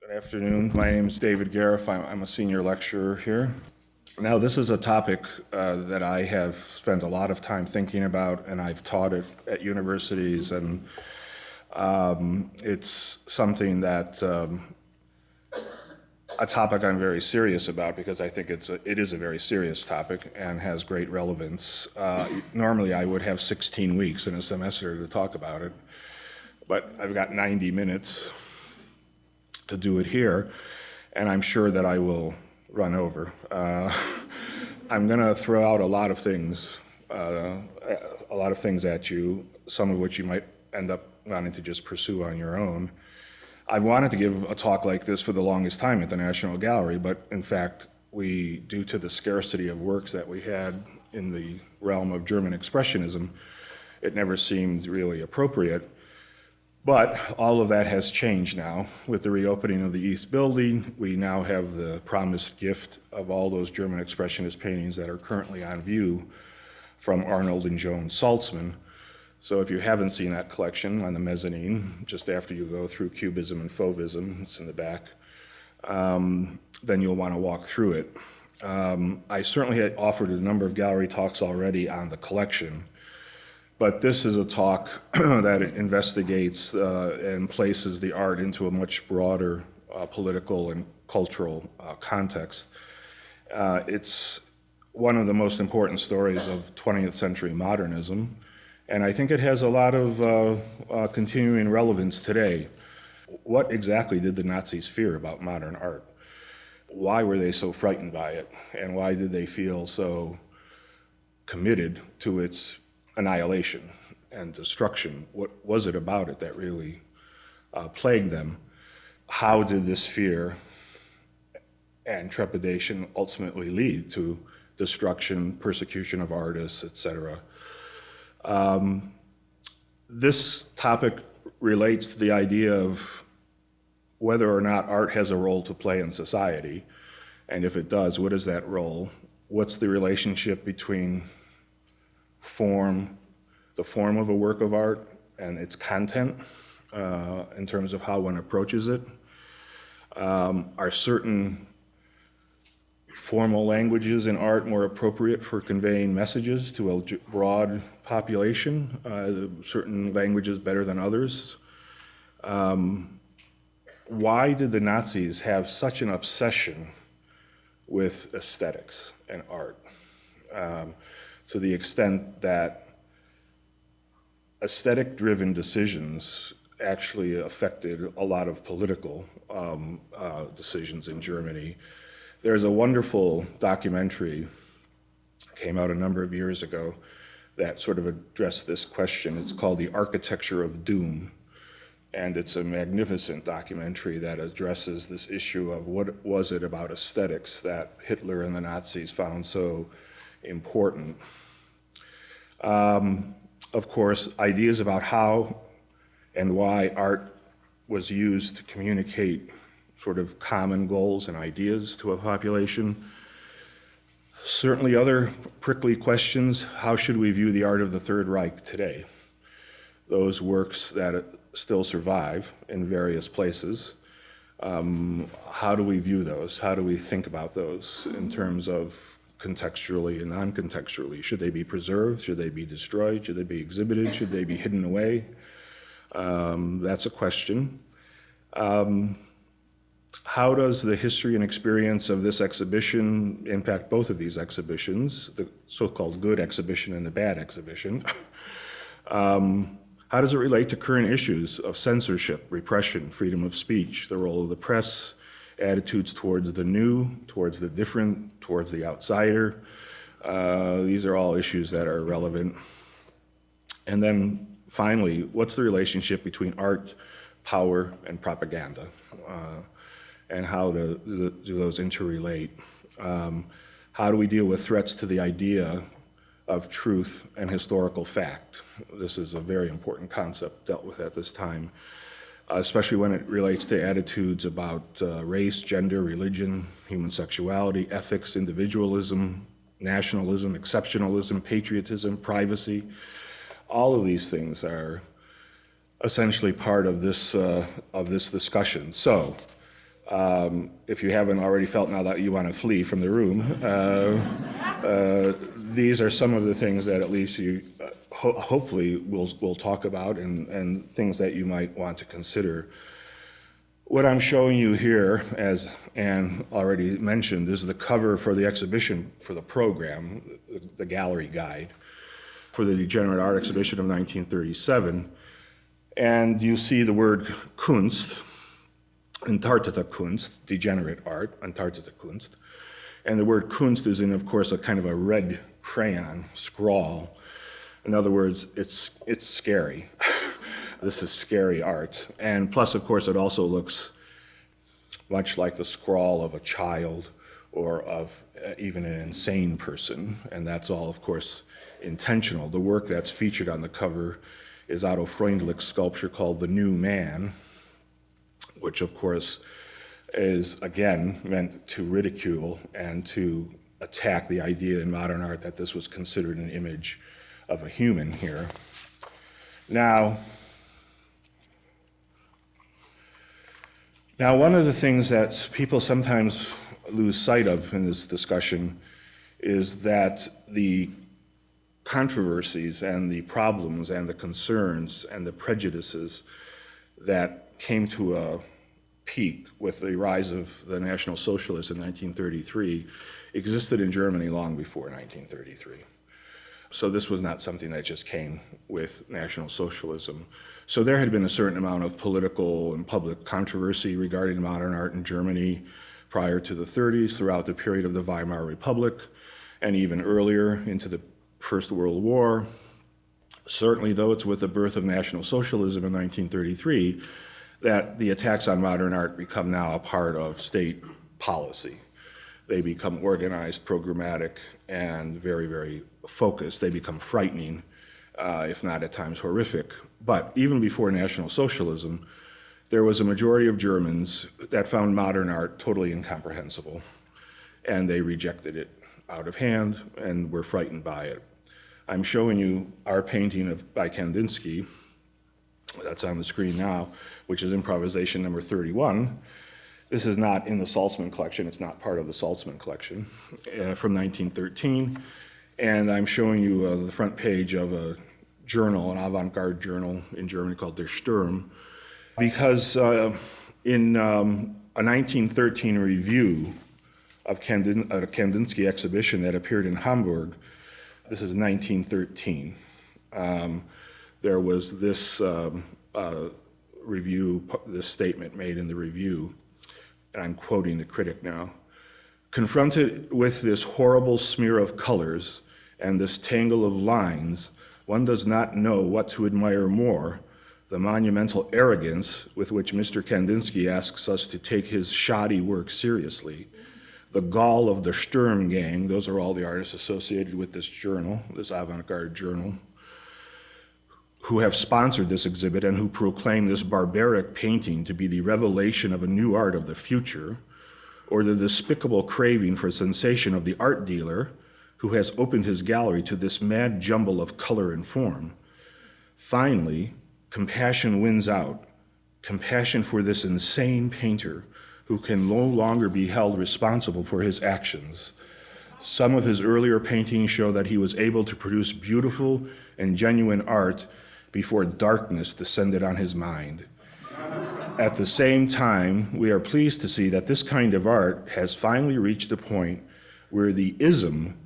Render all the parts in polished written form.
Good afternoon. My name is David Gariff. I'm a senior lecturer here. Now, this is a topic that I have spent a lot of time thinking about, and I've taught it at universities, and it's something that a topic I'm very serious about because I think it is a very serious topic and has great relevance. Normally, I would have 16 weeks in a semester to talk about it, but I've got 90 minutes to do it here, and I'm sure that I will run over. I'm going to throw out a lot of things at you, some of which you might end up wanting to just pursue on your own. I've wanted to give a talk like this for the longest time at the National Gallery, but in fact, due to the scarcity of works that we had in the realm of German Expressionism, it never seemed really appropriate. But all of that has changed now. With the reopening of the East Building, we now have the promised gift of all those German Expressionist paintings that are currently on view from Arnold and Joan Saltzman. So if you haven't seen that collection on the mezzanine, just after you go through Cubism and Fauvism, it's in the back, then you'll want to walk through it. I certainly had offered a number of gallery talks already on the collection, but this is a talk that investigates and places the art into a much broader political and cultural context. It's one of the most important stories of 20th century modernism, and I think it has a lot of continuing relevance today. What exactly did the Nazis fear about modern art? Why were they so frightened by it? And why did they feel so committed to its annihilation and destruction? What was it about it that really plagued them? How did this fear and trepidation ultimately lead to destruction, persecution of artists, etc.? This topic relates to the idea of whether or not art has a role to play in society, and if it does, what is that role? What's the relationship between the form of a work of art and its content in terms of how one approaches it? Are certain formal languages in art more appropriate for conveying messages to a broad population? Certain languages better than others? Why did the Nazis have such an obsession with aesthetics and art? To the extent that aesthetic-driven decisions actually affected a lot of political decisions in Germany. There's a wonderful documentary, came out a number of years ago, that sort of addressed this question. It's called The Architecture of Doom, and it's a magnificent documentary that addresses this issue of what was it about aesthetics that Hitler and the Nazis found so important. Of course, ideas about how and why art was used to communicate sort of common goals and ideas to a population. Certainly other prickly questions: how should we view the art of the Third Reich today? Those works that still survive in various places. How do we view those? How do we think about those in terms of contextually and non-contextually? Should they be preserved? Should they be destroyed? Should they be exhibited? Should they be hidden away? That's a question. How does the history and experience of this exhibition impact both of these exhibitions, the so-called good exhibition and the bad exhibition? How does it relate to current issues of censorship, repression, freedom of speech, the role of the press, attitudes towards the new, towards the different, towards the outsider? These are all issues that are relevant. And then finally, what's the relationship between art, power, and propaganda? And how do those interrelate? How do we deal with threats to the idea of truth and historical fact? This is a very important concept dealt with at this time, especially when it relates to attitudes about race, gender, religion, human sexuality, ethics, individualism, nationalism, exceptionalism, patriotism, privacy. All of these things are essentially part of this discussion. So If you haven't already felt now that you want to flee from the room, these are some of the things that at least you hopefully we'll talk about and things that you might want to consider. What I'm showing you here, as Anne already mentioned, is the cover for the exhibition for the program, the gallery guide, for the Degenerate Art Exhibition of 1937. And you see the word Kunst, Entartete Kunst, degenerate art, Entartete Kunst. And the word Kunst is in, of course, a kind of a red crayon scrawl. In other words, it's scary. This is scary art. And plus, of course, it also looks much like the scrawl of a child or of even an insane person. And that's all, of course, intentional. The work that's featured on the cover is Otto Freundlich's sculpture called The New Man, which, of course, is, again, meant to ridicule and to attack the idea in modern art that this was considered an image of a human here. Now, one of the things that people sometimes lose sight of in this discussion is that the controversies and the problems and the concerns and the prejudices that came to a peak with the rise of the National Socialists in 1933 existed in Germany long before 1933. So this was not something that just came with National Socialism. So there had been a certain amount of political and public controversy regarding modern art in Germany prior to the 30s, throughout the period of the Weimar Republic, and even earlier into the First World War. Certainly, though, it's with the birth of National Socialism in 1933 that the attacks on modern art become now a part of state policy. They become organized, programmatic, and very, very focused. They become frightening, if not at times horrific. But even before National Socialism, there was a majority of Germans that found modern art totally incomprehensible, and they rejected it out of hand and were frightened by it. I'm showing you our painting by Kandinsky, that's on the screen now, which is improvisation number 31. This is not in the Saltzman collection, it's not part of the Saltzman collection, from 1913. And I'm showing you the front page of a journal, an avant-garde journal in Germany called Der Sturm, because in a 1913 review of a Kandinsky exhibition that appeared in Hamburg, this is 1913, there was this review, this statement made in the review, and I'm quoting the critic now. Confronted with this horrible smear of colors and this tangle of lines, one does not know what to admire more, the monumental arrogance with which Mr. Kandinsky asks us to take his shoddy work seriously, the gall of the Sturm gang, those are all the artists associated with this journal, this avant-garde journal, who have sponsored this exhibit and who proclaim this barbaric painting to be the revelation of a new art of the future, or the despicable craving for sensation of the art dealer who has opened his gallery to this mad jumble of color and form. Finally, compassion wins out, compassion for this insane painter who can no longer be held responsible for his actions. Some of his earlier paintings show that he was able to produce beautiful and genuine art before darkness descended on his mind. At the same time, we are pleased to see that this kind of art has finally reached a point where the ism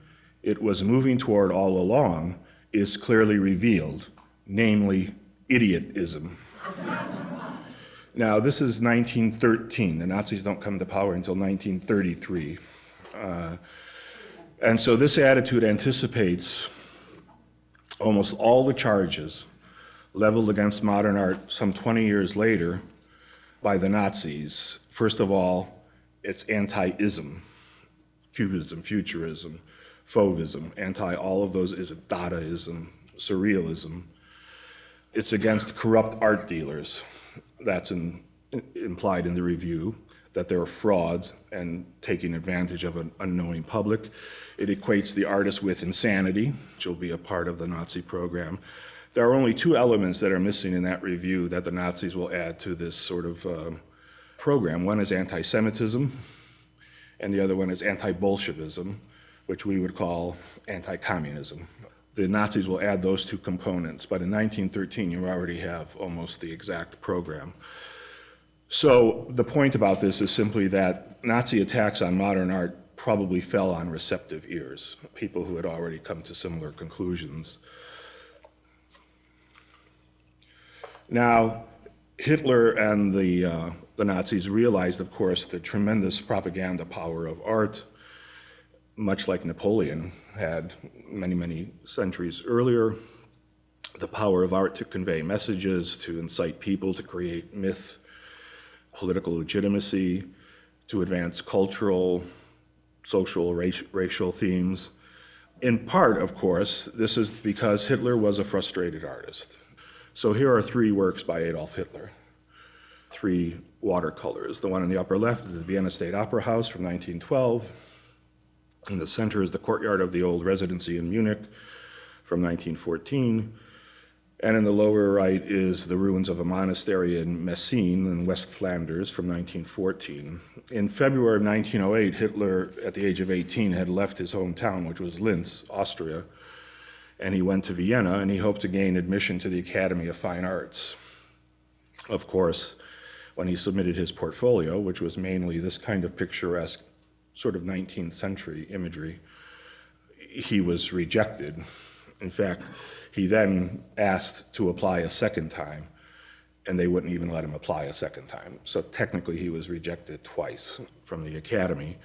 it was moving toward all along is clearly revealed, namely idiotism. Now, this is 1913. The Nazis don't come to power until 1933. And so this attitude anticipates almost all the charges leveled against modern art some 20 years later by the Nazis. First of all, it's anti-ism, cubism, futurism, fauvism, anti all of those is Dadaism, surrealism. It's against corrupt art dealers. That's implied in the review, that there are frauds and taking advantage of an unknowing public. It equates the artist with insanity, which will be a part of the Nazi program. There are only two elements that are missing in that review that the Nazis will add to this sort of program. One is anti-Semitism, and the other one is anti-Bolshevism, which we would call anti-communism. The Nazis will add those two components, but in 1913 you already have almost the exact program. So the point about this is simply that Nazi attacks on modern art probably fell on receptive ears, people who had already come to similar conclusions. Now, Hitler and the Nazis realized, of course, the tremendous propaganda power of art, much like Napoleon had many, many centuries earlier. The power of art to convey messages, to incite people, to create myth, political legitimacy, to advance cultural, social, racial themes. In part, of course, this is because Hitler was a frustrated artist. So here are three works by Adolf Hitler, three watercolors. The one in the upper left is the Vienna State Opera House from 1912. In the center is the courtyard of the old residency in Munich from 1914. And in the lower right is the ruins of a monastery in Messines in West Flanders from 1914. In February of 1908, Hitler, at the age of 18, had left his hometown, which was Linz, Austria, and he went to Vienna, and he hoped to gain admission to the Academy of Fine Arts. Of course, when he submitted his portfolio, which was mainly this kind of picturesque, sort of 19th century imagery, he was rejected. In fact, he then asked to apply a second time, and they wouldn't even let him apply a second time. So technically, he was rejected twice from the Academy.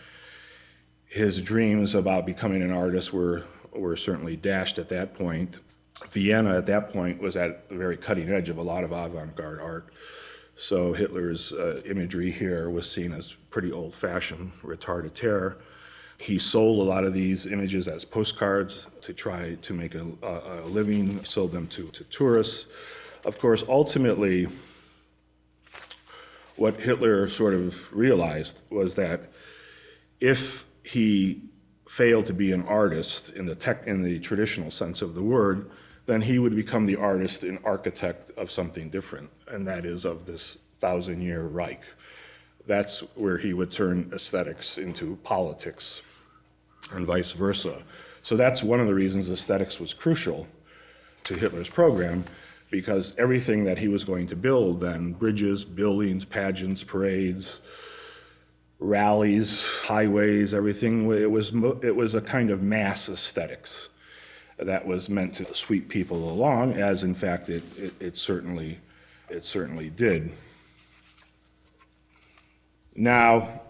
His dreams about becoming an artist were certainly dashed at that point. Vienna at that point was at the very cutting edge of a lot of avant-garde art. So Hitler's imagery here was seen as pretty old-fashioned, retard-a-terre. He sold a lot of these images as postcards to try to make a living. He sold them to tourists. Of course, ultimately, what Hitler sort of realized was that if he failed to be an artist in the traditional sense of the word, then he would become the artist and architect of something different, and that is of this 1,000-year Reich. That's where he would turn aesthetics into politics and vice versa. So that's one of the reasons aesthetics was crucial to Hitler's program, because everything that he was going to build then, bridges, buildings, pageants, parades, rallies, highways, everything, it was a kind of mass aesthetics that was meant to sweep people along, as in fact it certainly did. Now,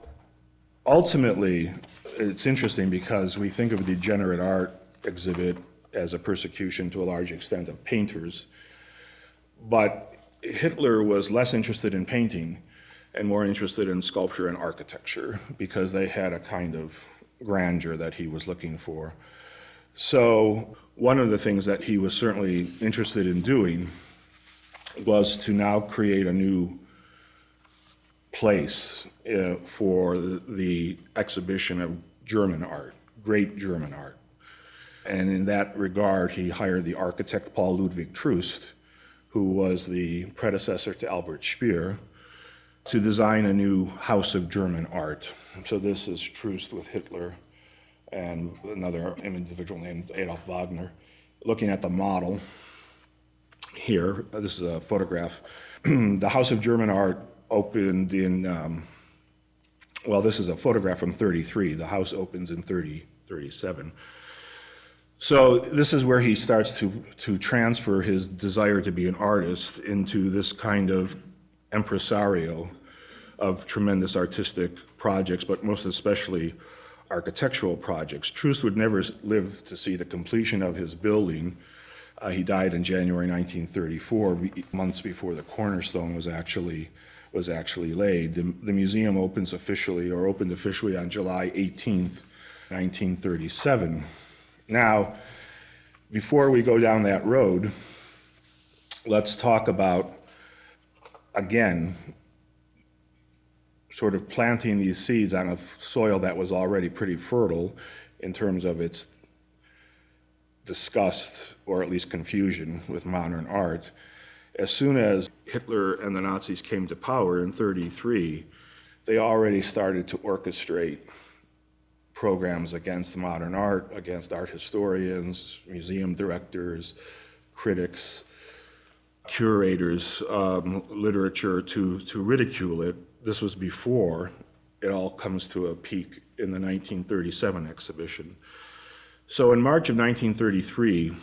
ultimately, it's interesting because we think of a degenerate art exhibit as a persecution to a large extent of painters, but Hitler was less interested in painting and more interested in sculpture and architecture because they had a kind of grandeur that he was looking for. So one of the things that he was certainly interested in doing was to now create a new place for the exhibition of German art, great German art. And in that regard, he hired the architect Paul Ludwig Troost, who was the predecessor to Albert Speer, to design a new house of German art. So this is Troost with Hitler and another individual named Adolf Wagner. Looking at the model here, this is a photograph. The House of German Art opened in, this is a photograph from 33. The house opens in 37. So this is where he starts to transfer his desire to be an artist into this kind of impresario of tremendous artistic projects, but most especially architectural projects. Troost would never live to see the completion of his building. He died in January 1934, months before the cornerstone was actually laid. The museum opened officially on July 18th, 1937. Now, before we go down that road, let's talk about, again, sort of planting these seeds on a soil that was already pretty fertile in terms of its disgust, or at least confusion, with modern art. As soon as Hitler and the Nazis came to power in 1933, they already started to orchestrate programs against modern art, against art historians, museum directors, critics, curators, literature to ridicule it. This was before it all comes to a peak in the 1937 exhibition. So in March of 1933,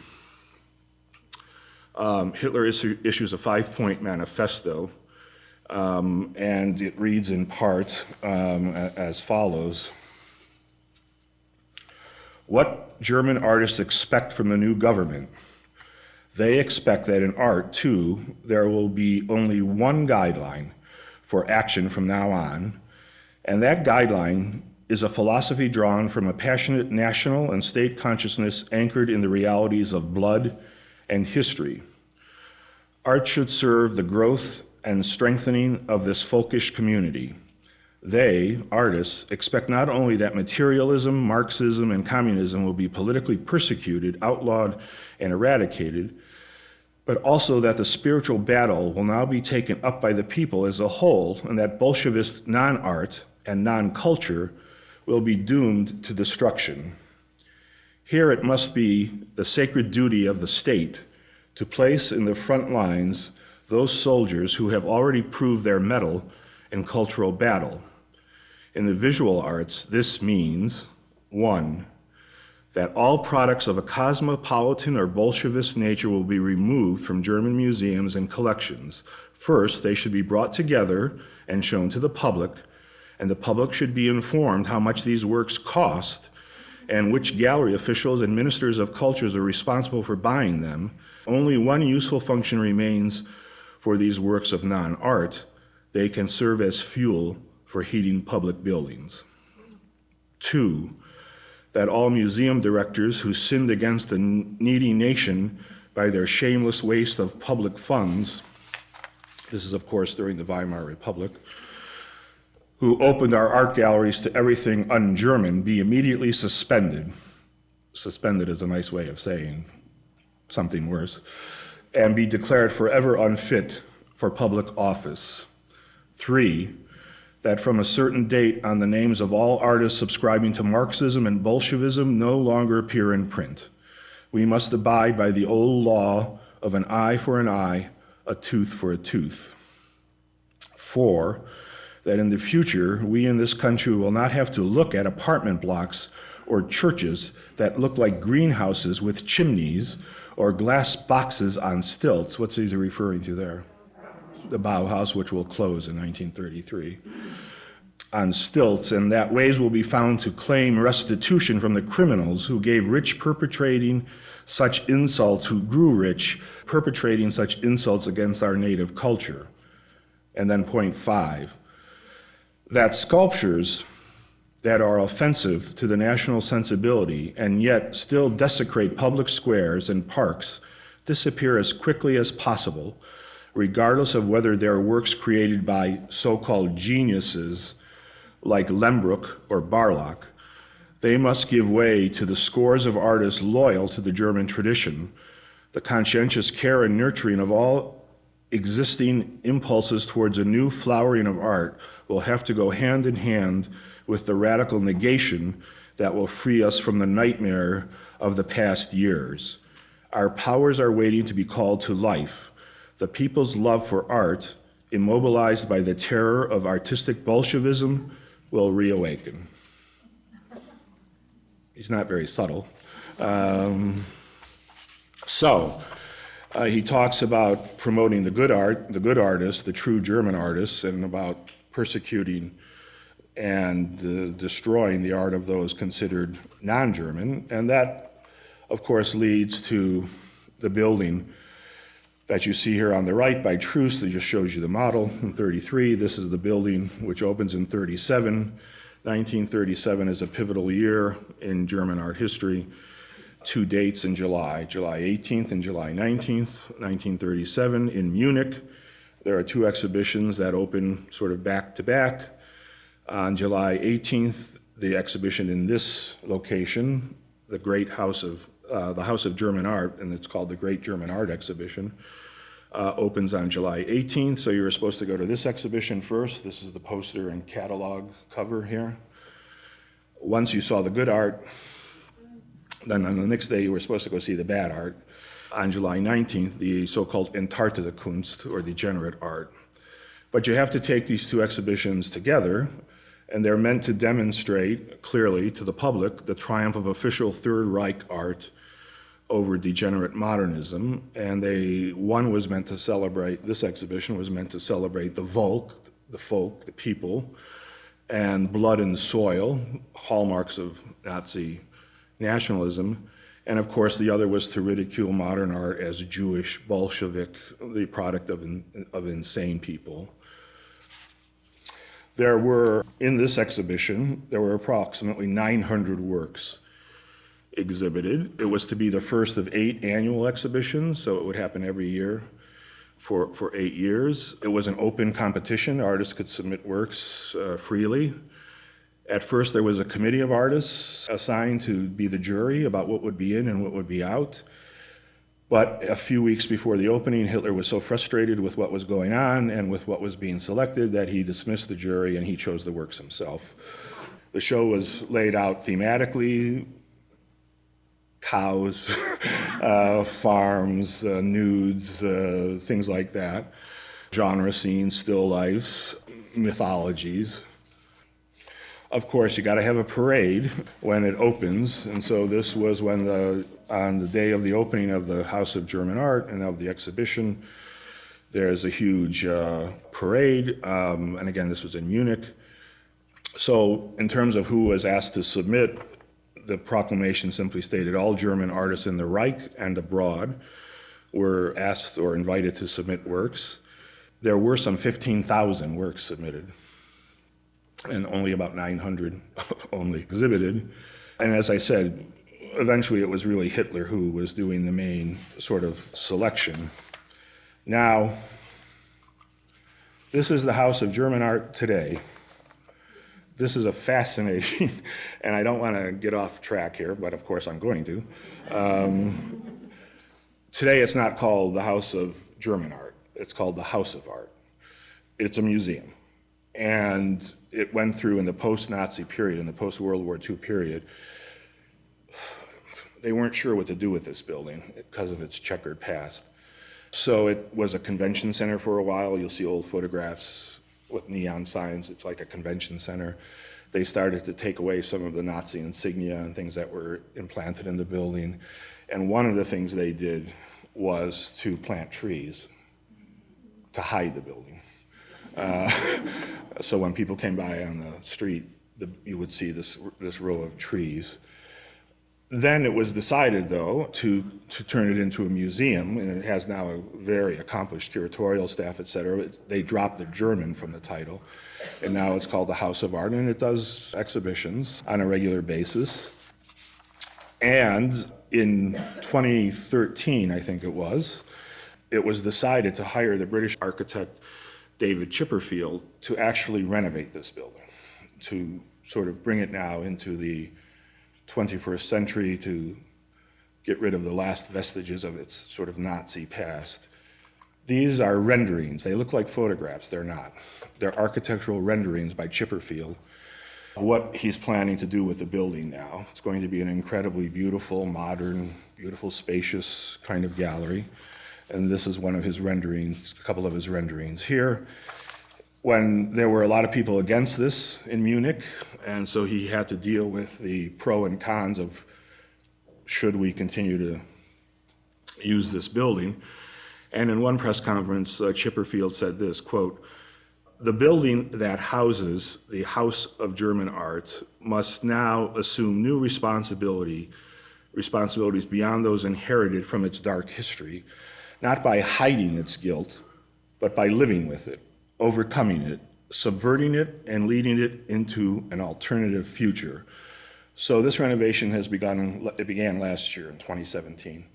Hitler issues a 5-point manifesto, and it reads in part as follows. What German artists expect from the new government? They expect that in art, too, there will be only one guideline for action from now on, and that guideline is a philosophy drawn from a passionate national and state consciousness anchored in the realities of blood and history. Art should serve the growth and strengthening of this folkish community. They, artists, expect not only that materialism, Marxism, and communism will be politically persecuted, outlawed, and eradicated, but also that the spiritual battle will now be taken up by the people as a whole, and that Bolshevist non-art and non-culture will be doomed to destruction. Here it must be the sacred duty of the state to place in the front lines those soldiers who have already proved their mettle in cultural battle. In the visual arts, this means, 1, that all products of a cosmopolitan or Bolshevist nature will be removed from German museums and collections. First, they should be brought together and shown to the public, and the public should be informed how much these works cost and which gallery officials and ministers of cultures are responsible for buying them. Only one useful function remains for these works of non-art. They can serve as fuel for heating public buildings. 2, that all museum directors who sinned against the needy nation by their shameless waste of public funds, this is of course during the Weimar Republic, who opened our art galleries to everything un-German, be immediately suspended. Suspended is a nice way of saying something worse, and be declared forever unfit for public office. 3, that from a certain date on the names of all artists subscribing to Marxism and Bolshevism no longer appear in print. We must abide by the old law of an eye for an eye, a tooth for a tooth. 4, that in the future, we in this country will not have to look at apartment blocks or churches that look like greenhouses with chimneys or glass boxes on stilts. What's he referring to there? The Bauhaus, which will close in 1933, on stilts, and that ways will be found to claim restitution from the criminals who gave rich perpetrating such insults, who grew rich perpetrating such insults against our native culture. And then point 5, that sculptures that are offensive to the national sensibility and yet still desecrate public squares and parks disappear as quickly as possible, regardless of whether they're works created by so-called geniuses like Lembruck or Barlach. They must give way to the scores of artists loyal to the German tradition. The conscientious care and nurturing of all existing impulses towards a new flowering of art will have to go hand in hand with the radical negation that will free us from the nightmare of the past years. Our powers are waiting to be called to life. The people's love for art, immobilized by the terror of artistic Bolshevism, will reawaken. He's not very subtle. He talks about promoting the good art, the good artists, the true German artists, and about persecuting and destroying the art of those considered non-German. And that, of course, leads to the building that you see here on the right by Troost, that just shows you the model in 33. This is the building which opens in 37. 1937 is a pivotal year in German art history. 2 dates in July 18th and July 19th, 1937 in Munich. There are 2 exhibitions that open sort of back to back. On July 18th, the exhibition in this location, the House of German Art, and it's called the Great German Art Exhibition, opens on July 18th, so you were supposed to go to this exhibition first. This is the poster and catalog cover here. Once you saw the good art, then on the next day you were supposed to go see the bad art. On July 19th, the so-called Entartete Kunst, or degenerate art. But you have to take these two exhibitions together, and they're meant to demonstrate clearly to the public the triumph of official Third Reich art over degenerate modernism. And one was meant to celebrate, this exhibition was meant to celebrate the Volk, the folk, the people, and blood and soil, hallmarks of Nazi nationalism. And of course, the other was to ridicule modern art as Jewish, Bolshevik, the product of insane people. There were, in this exhibition, there were approximately 900 works exhibited. It was to be the first of 8 annual exhibitions, so it would happen every year for 8 years. It was an open competition. Artists could submit works freely. At first, there was a committee of artists assigned to be the jury about what would be in and what would be out. But a few weeks before the opening, Hitler was so frustrated with what was going on and with what was being selected that he dismissed the jury and he chose the works himself. The show was laid out thematically: cows, farms, nudes, things like that, genre scenes, still lifes, mythologies. Of course, you got to have a parade when it opens, and so this was when on the day of the opening of the House of German Art and of the exhibition, there's a huge parade, and again, this was in Munich. So in terms of who was asked to submit, the proclamation simply stated all German artists in the Reich and abroad were asked or invited to submit works. There were some 15,000 works submitted, and only about 900 only exhibited. And as I said, eventually it was really Hitler who was doing the main sort of selection. Now, this is the House of German Art today. This is a fascinating, and I don't want to get off track here, but of course I'm going to. Today it's not called the House of German Art, it's called the House of Art. It's a museum. And it went through in the post-Nazi period, in the post-World War II period. They weren't sure what to do with this building because of its checkered past. So it was a convention center for a while. You'll see old photographs with neon signs. It's like a convention center. They started to take away some of the Nazi insignia and things that were implanted in the building. And one of the things they did was to plant trees to hide the building. So when people came by on the street, you would see this row of trees. Then it was decided, though, to turn it into a museum, and it has now a very accomplished curatorial staff, et cetera. They dropped the German from the title, and now it's called the House of Art, and it does exhibitions on a regular basis. And in 2013, I think it was decided to hire the British architect David Chipperfield to actually renovate this building, to sort of bring it now into the 21st century, to get rid of the last vestiges of its sort of Nazi past. These are renderings. They look like photographs. They're not. They're architectural renderings by Chipperfield. What he's planning to do with the building now. It's going to be an incredibly beautiful, modern, beautiful, spacious kind of gallery. And this is one of his renderings, a couple of his renderings here. When there were a lot of people against this in Munich, and so he had to deal with the pro and cons of should we continue to use this building. And in one press conference, Chipperfield said this, quote, "The building that houses the House of German Art must now assume new responsibilities beyond those inherited from its dark history, not by hiding its guilt, but by living with it, overcoming it, subverting it, and leading it into an alternative future." So this renovation has began last year in 2017,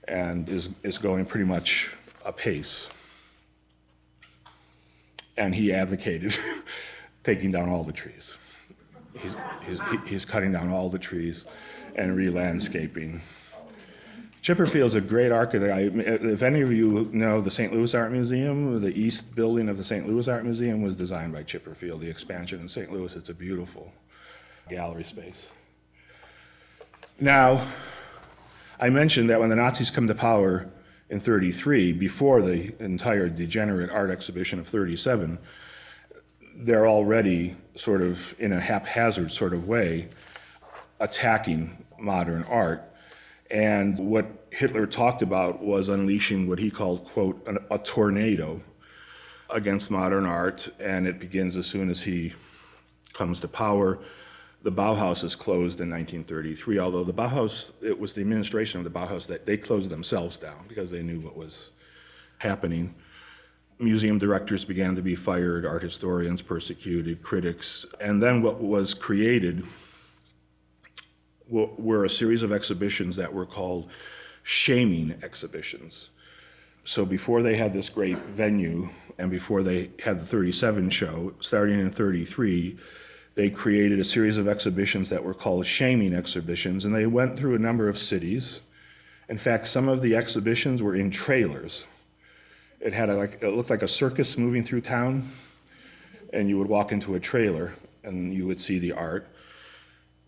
and is going pretty much apace. And he advocated taking down all the trees. He's cutting down all the trees and re-landscaping. Chipperfield's a great architect. If any of you know the St. Louis Art Museum, the east building of the St. Louis Art Museum was designed by Chipperfield. The expansion in St. Louis, it's a beautiful gallery space. Now, I mentioned that when the Nazis come to power in 33, before the entire degenerate art exhibition of 37, they're already sort of in a haphazard sort of way attacking modern art. And what Hitler talked about was unleashing what he called, quote, a tornado against modern art, and it begins as soon as he comes to power. The Bauhaus is closed in 1933, although the Bauhaus, it was the administration of the Bauhaus that they closed themselves down because they knew what was happening. Museum directors began to be fired, art historians persecuted, critics, and then what was created were a series of exhibitions that were called shaming exhibitions. So before they had this great venue and before they had the 37 show, starting in 33, they created a series of exhibitions that were called shaming exhibitions, and they went through a number of cities. In fact, some of the exhibitions were in trailers. It looked like a circus moving through town, and you would walk into a trailer and you would see the art.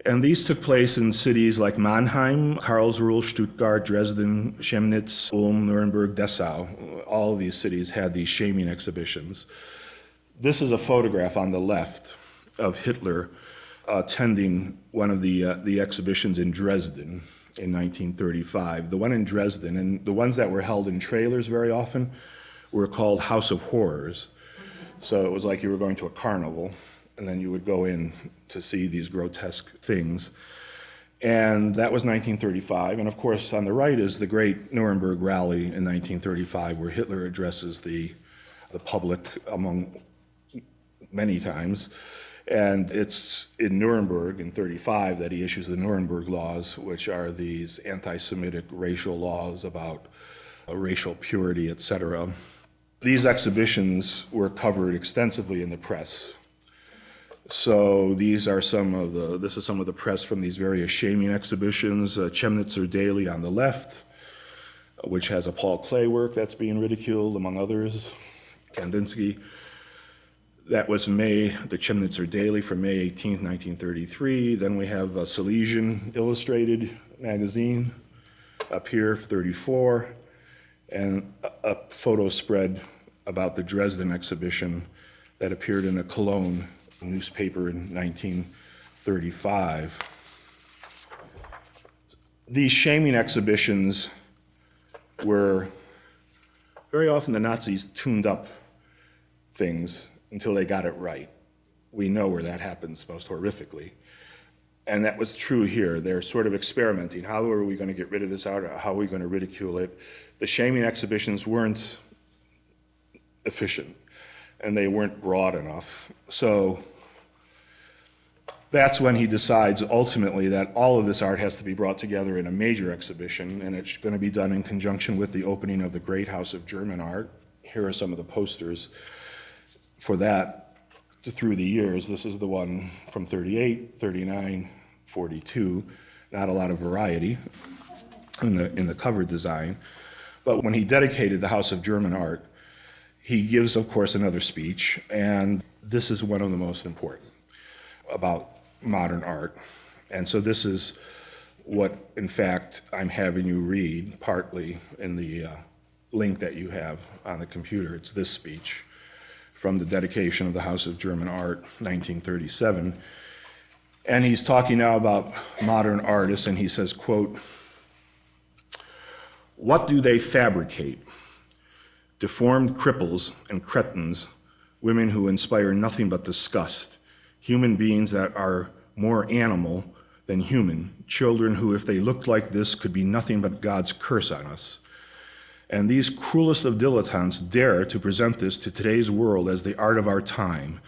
And these took place in cities like Mannheim, Karlsruhe, Stuttgart, Dresden, Chemnitz, Ulm, Nuremberg, Dessau. All of these cities had these shaming exhibitions. This is a photograph on the left of Hitler attending one of the exhibitions in Dresden in 1935. The one in Dresden, and the ones that were held in trailers very often, were called House of Horrors. So it was like you were going to a carnival, and then you would go in to see these grotesque things. And that was 1935. And of course, on the right is the great Nuremberg rally in 1935, where Hitler addresses the public among many times. And it's in Nuremberg in 35 that he issues the Nuremberg laws, which are these anti-Semitic racial laws about racial purity, etc. These exhibitions were covered extensively in the press. So this is some of the press from these various shaming exhibitions. Chemnitzer Daily on the left, which has a Paul Klee work that's being ridiculed, among others, Kandinsky. That was the Chemnitzer Daily from May 18th, 1933. Then we have a Silesian Illustrated magazine up here, 34, and a photo spread about the Dresden exhibition that appeared in a Cologne newspaper in 1935. These shaming exhibitions were very often the Nazis tuned up things until they got it right. We know where that happens most horrifically. And that was true here. They're sort of experimenting. How are we going to get rid of this art? How are we going to ridicule it? The shaming exhibitions weren't efficient, and they weren't broad enough. So that's when he decides ultimately that all of this art has to be brought together in a major exhibition, and it's going to be done in conjunction with the opening of the Great House of German Art. Here are some of the posters for that through the years. This is the one from 38, 39, 42. Not a lot of variety in the cover design. But when he dedicated the House of German Art, he gives, of course, another speech, and this is one of the most important about modern art. And so this is what, in fact, I'm having you read partly in the link that you have on the computer. It's this speech from the dedication of the House of German Art, 1937. And he's talking now about modern artists, and he says, quote, "What do they fabricate? Deformed cripples and cretins, women who inspire nothing but disgust, human beings that are more animal than human, children who, if they looked like this, could be nothing but God's curse on us. And these cruelest of dilettantes dare to present this to today's world as the art of our time,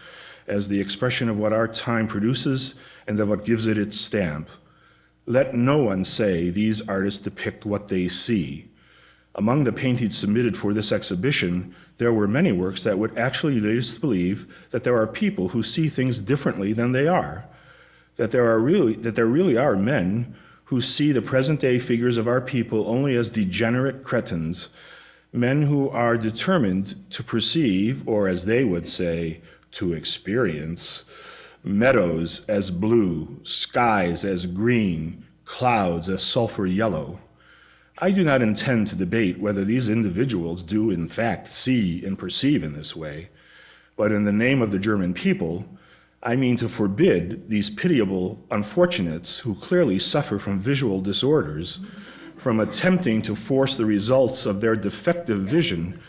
as the expression of what our time produces and of what gives it its stamp. Let no one say these artists depict what they see. Among the paintings submitted for this exhibition, there were many works that would actually lead us to believe that there are people who see things differently than they are, that there really are men who see the present-day figures of our people only as degenerate cretins, men who are determined to perceive, or as they would say, to experience, meadows as blue, skies as green, clouds as sulfur yellow. I do not intend to debate whether these individuals do in fact see and perceive in this way, but in the name of the German people, I mean to forbid these pitiable unfortunates who clearly suffer from visual disorders from attempting to force the results of their defective vision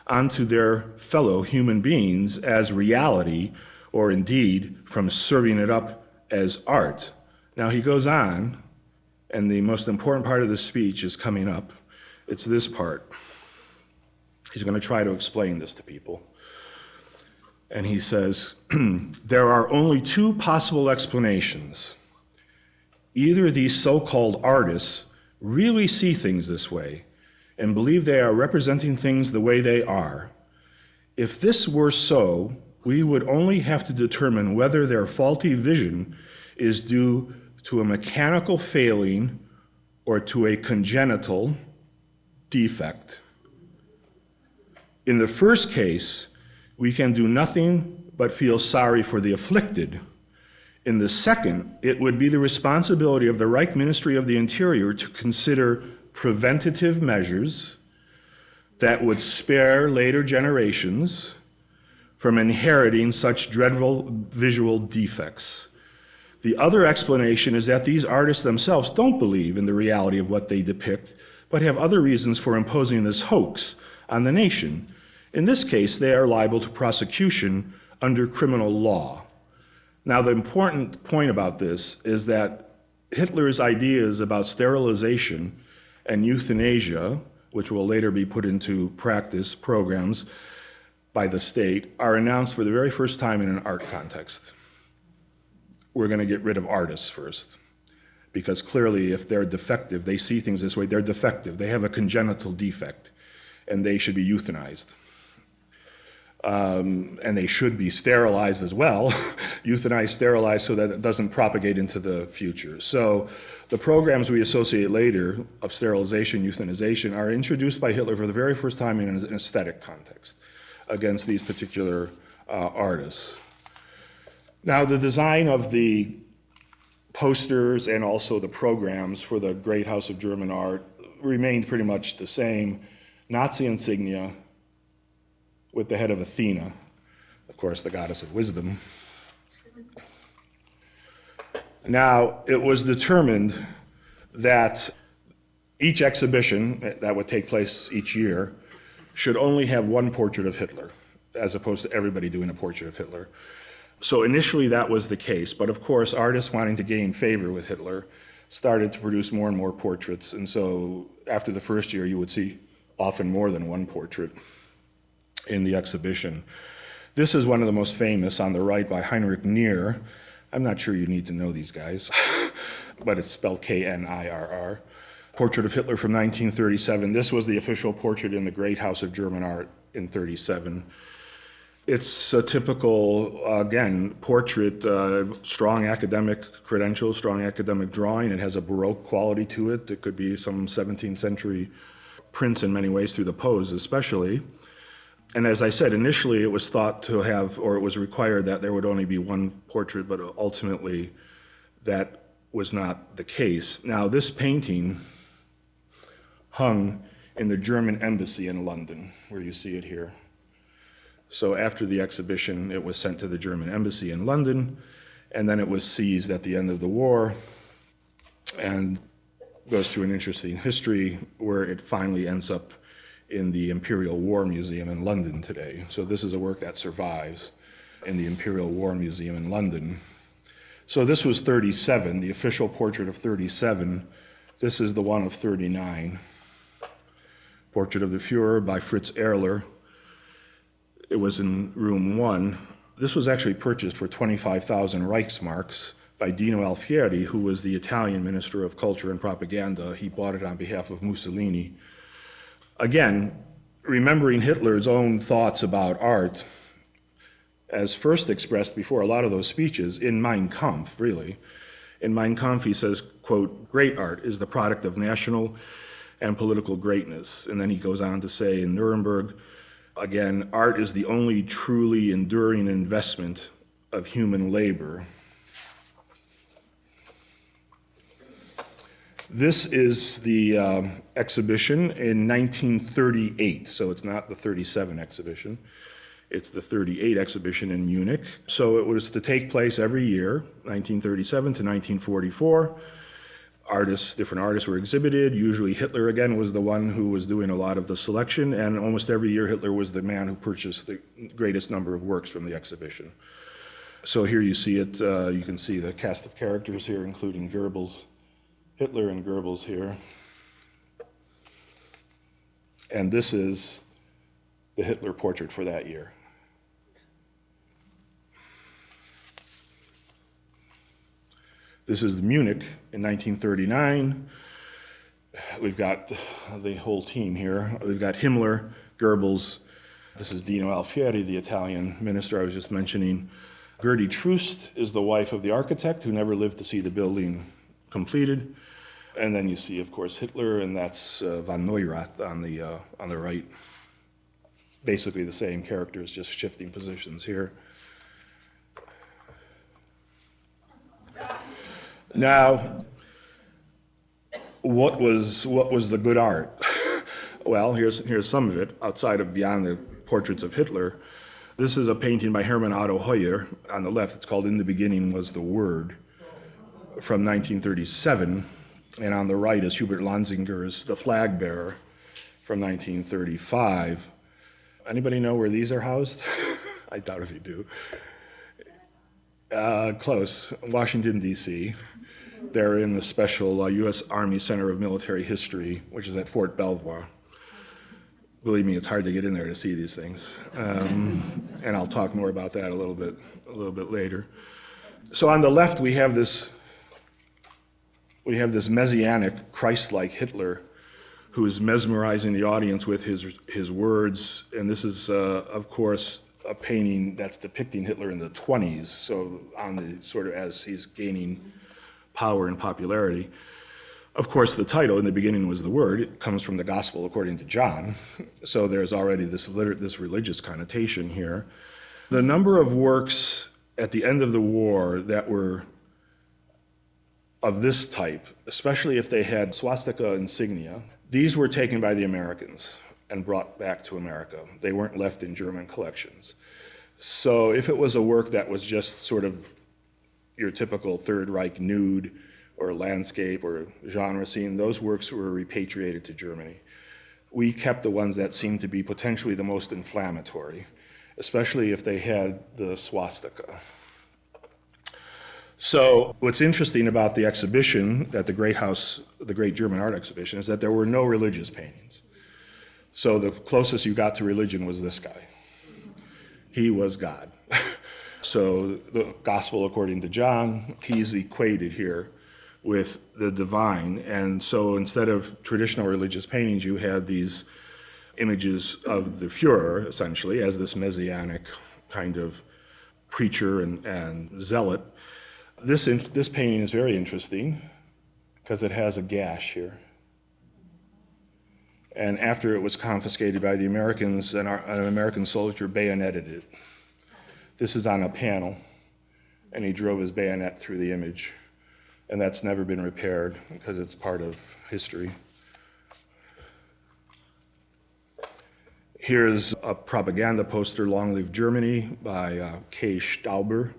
onto their fellow human beings as reality, or indeed from serving it up as art. Now he goes on, and the most important part of the speech is coming up. It's this part. He's going to try to explain this to people. And he says, there are only two possible explanations. Either these so-called artists really see things this way and believe they are representing things the way they are. If this were so, we would only have to determine whether their faulty vision is due to a mechanical failing or to a congenital defect. In the first case, we can do nothing but feel sorry for the afflicted. In the second, it would be the responsibility of the Reich Ministry of the Interior to consider preventative measures that would spare later generations from inheriting such dreadful visual defects. The other explanation is that these artists themselves don't believe in the reality of what they depict, but have other reasons for imposing this hoax on the nation. In this case, they are liable to prosecution under criminal law. Now, the important point about this is that Hitler's ideas about sterilization and euthanasia, which will later be put into practice programs by the state, are announced for the very first time in an art context. We're going to get rid of artists first, because clearly if they're defective, they see things this way, they're defective, they have a congenital defect, and they should be euthanized. And they should be sterilized as well, euthanized, sterilized, so that it doesn't propagate into the future. So the programs we associate later of sterilization, euthanization, are introduced by Hitler for the very first time in an aesthetic context against these particular artists. Now, the design of the posters and also the programs for the Great House of German Art remained pretty much the same. Nazi insignia with the head of Athena, of course, the goddess of wisdom. Now, it was determined that each exhibition that would take place each year should only have one portrait of Hitler, as opposed to everybody doing a portrait of Hitler. So initially that was the case, but of course artists wanting to gain favor with Hitler started to produce more and more portraits, and so after the first year you would see often more than one portrait in the exhibition. This is one of the most famous on the right by Heinrich Nier. I'm not sure you need to know these guys, but it's spelled K-N-I-R-R. Portrait of Hitler from 1937. This was the official portrait in the Great House of German Art in 1937. It's a typical, again, portrait, strong academic credentials, strong academic drawing. It has a Baroque quality to it. It could be some 17th century prints in many ways through the pose especially. And as I said, initially it was thought to have, or it was required that there would only be one portrait, but ultimately that was not the case. Now, this painting hung in the German embassy in London, where you see it here. So after the exhibition, it was sent to the German embassy in London, and then it was seized at the end of the war, and goes through an interesting history where it finally ends up in the Imperial War Museum in London today. So this is a work that survives in the Imperial War Museum in London. So this was 1937, the official portrait of 1937. This is the one of 1939. Portrait of the Fuhrer by Fritz Erler. It was in room 1. This was actually purchased for 25,000 Reichsmarks by Dino Alfieri, who was the Italian Minister of Culture and Propaganda. He bought it on behalf of Mussolini. Again, remembering Hitler's own thoughts about art, as first expressed before a lot of those speeches in Mein Kampf, really. In Mein Kampf, he says, quote, "Great art is the product of national and political greatness." And then he goes on to say in Nuremberg, again, "Art is the only truly enduring investment of human labor." This is the exhibition in 1938, so it's not the 37 exhibition. It's the 38 exhibition in Munich. So it was to take place every year, 1937 to 1944. Different artists were exhibited. Usually Hitler, again, was the one who was doing a lot of the selection, and almost every year Hitler was the man who purchased the greatest number of works from the exhibition. So here you see it. You can see the cast of characters here, including Goebbels, Hitler and Goebbels here. And this is the Hitler portrait for that year. This is Munich in 1939. We've got the whole team here. We've got Himmler, Goebbels. This is Dino Alfieri, the Italian minister I was just mentioning. Gertie Troost is the wife of the architect who never lived to see the building completed. And then you see, of course, Hitler, and that's von Neurath on the right. Basically the same characters, just shifting positions here. Now, what was the good art? Well, here's some of it, outside of beyond the portraits of Hitler. This is a painting by Hermann Otto Heuer on the left. It's called "In the Beginning Was the Word," from 1937. And on the right is Hubert Lanzinger's The Flag Bearer from 1935. Anybody know where these are housed? I doubt if you do. Close, Washington, D.C. They're in the special U.S. Army Center of Military History, which is at Fort Belvoir. Believe me, it's hard to get in there to see these things. And I'll talk more about that a little bit later. So on the left, we have this messianic, Christ-like Hitler who is mesmerizing the audience with his words. And this is, of course, a painting that's depicting Hitler in the 20s, so on the sort of as he's gaining power and popularity. Of course, the title, "In the Beginning Was the Word," it comes from the Gospel according to John, so there's already this religious connotation here. The number of works at the end of the war that were of this type, especially if they had swastika insignia, these were taken by the Americans and brought back to America. They weren't left in German collections. So if it was a work that was just sort of your typical Third Reich nude or landscape or genre scene, those works were repatriated to Germany. We kept the ones that seemed to be potentially the most inflammatory, especially if they had the swastika. So what's interesting about the exhibition at the Great German Art Exhibition, is that there were no religious paintings. So the closest you got to religion was this guy. He was God. So the Gospel according to John, he's equated here with the divine. And so instead of traditional religious paintings, you had these images of the Fuhrer, essentially, as this messianic kind of preacher and zealot. This painting is very interesting because it has a gash here. And after it was confiscated by the Americans, an American soldier bayoneted it. This is on a panel, and he drove his bayonet through the image. And that's never been repaired because it's part of history. Here's a propaganda poster, "Long Live Germany," by K. Stauber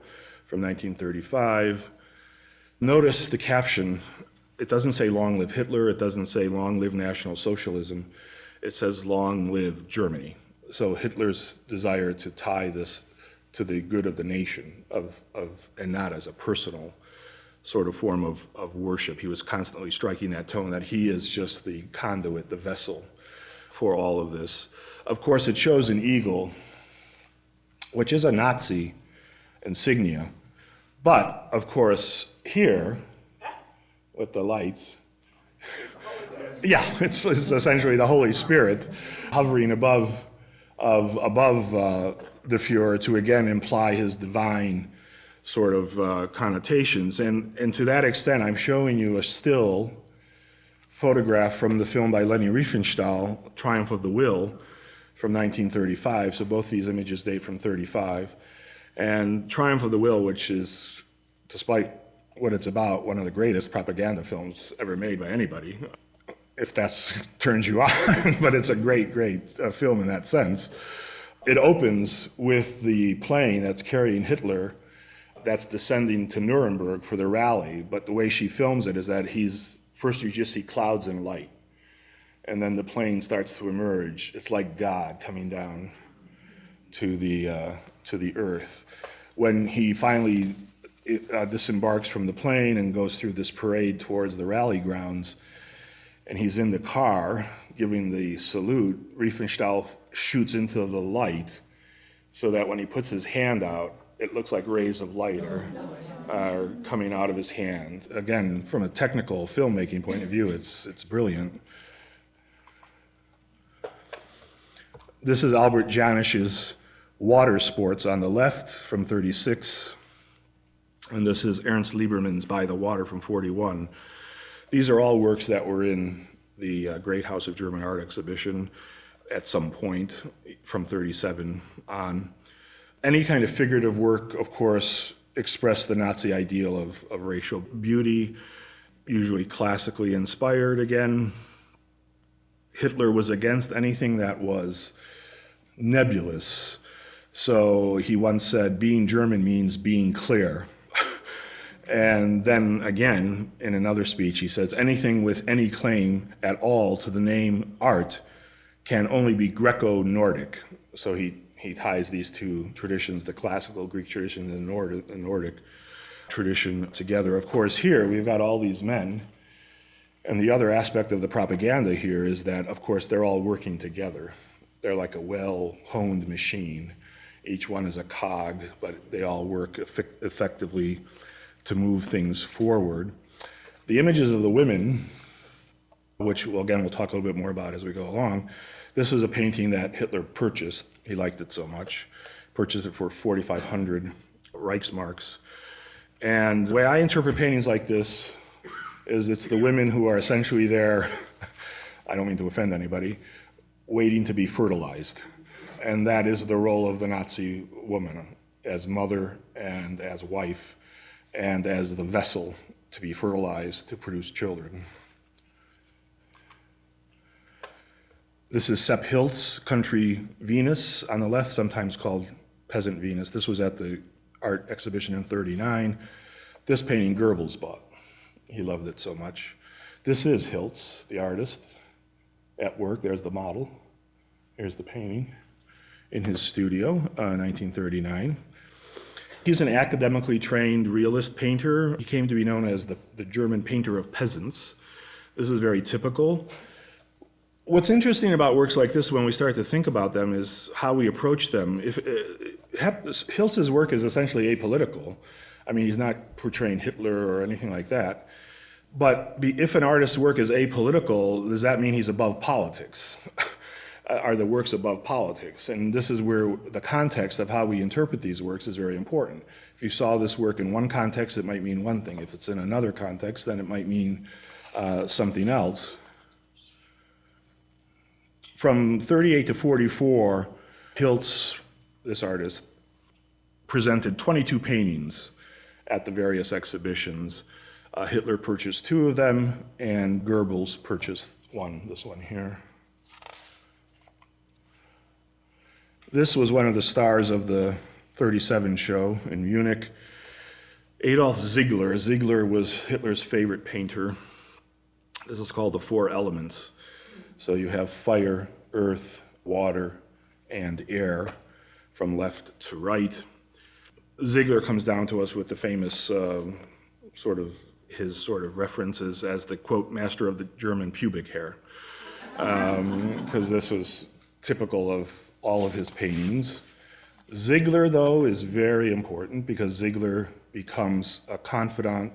from 1935. Notice the caption. It doesn't say "Long Live Hitler." It doesn't say "Long Live National Socialism." It says "Long Live Germany." So Hitler's desire to tie this to the good of the nation, and not as a personal sort of form of worship. He was constantly striking that tone that he is just the conduit, the vessel for all of this. Of course, it shows an eagle, which is a Nazi insignia. But, of course, here, with the lights, yeah, it's essentially the Holy Spirit hovering above the Fuhrer to again imply his divine sort of connotations. And to that extent, I'm showing you a still photograph from the film by Leni Riefenstahl, Triumph of the Will, from 1935. So both these images date from 35. And Triumph of the Will, which is, despite what it's about, one of the greatest propaganda films ever made by anybody, if that turns you on, but it's a great, great film in that sense. It opens with the plane that's carrying Hitler that's descending to Nuremberg for the rally, but the way she films it is that first you just see clouds and light, and then the plane starts to emerge. It's like God coming down to the earth. When he finally disembarks from the plane and goes through this parade towards the rally grounds, and he's in the car giving the salute, Riefenstahl shoots into the light so that when he puts his hand out, it looks like rays of light are coming out of his hand. Again, from a technical filmmaking point of view, it's brilliant. This is Albert Janish's Water Sports on the left from 36, and this is Ernst Liebermann's By the Water from 41. These are all works that were in the Great House of German Art exhibition at some point from 37 on. Any kind of figurative work, of course, expressed the Nazi ideal of racial beauty, usually classically inspired again. Hitler was against anything that was nebulous. So he once said, being German means being clear. And then again, in another speech, he says, anything with any claim at all to the name art can only be Greco-Nordic. So he ties these two traditions, the classical Greek tradition and the Nordic tradition together. Of course, here we've got all these men. And the other aspect of the propaganda here is that, of course, they're all working together. They're like a well-honed machine. Each one is a cog, but they all work effectively to move things forward. The images of the women, which, well, again, we'll talk a little bit more about as we go along. This was a painting that Hitler purchased. He liked it so much. Purchased it for 4,500 Reichsmarks. And the way I interpret paintings like this is it's the women who are essentially there, I don't mean to offend anybody, waiting to be fertilized. And that is the role of the Nazi woman, as mother and as wife, and as the vessel to be fertilized to produce children. This is Sepp Hilt's Country Venus on the left, sometimes called Peasant Venus. This was at the art exhibition in 39. This painting Goebbels bought. He loved it so much. This is Hilt's, the artist, at work. There's the model. Here's the painting in his studio, 1939. He's an academically trained realist painter. He came to be known as the German painter of peasants. This is very typical. What's interesting about works like this when we start to think about them is how we approach them. Hiltz's work is essentially apolitical. I mean, he's not portraying Hitler or anything like that. But if an artist's work is apolitical, does that mean he's above politics? Are the works above politics? And this is where the context of how we interpret these works is very important. If you saw this work in one context, it might mean one thing. If it's in another context, then it might mean something else. From 38 to 44, Hiltz, this artist, presented 22 paintings at the various exhibitions. Hitler purchased 2 of them, and Goebbels purchased one, this one here. This was one of the stars of the 37 show in Munich. Adolf Ziegler. Ziegler was Hitler's favorite painter. This is called the 4 elements. So you have fire, earth, water, and air from left to right. Ziegler comes down to us with the famous his references as the, quote, master of the German pubic hair, because this was typical of all of his paintings. Ziegler, though, is very important because Ziegler becomes a confidant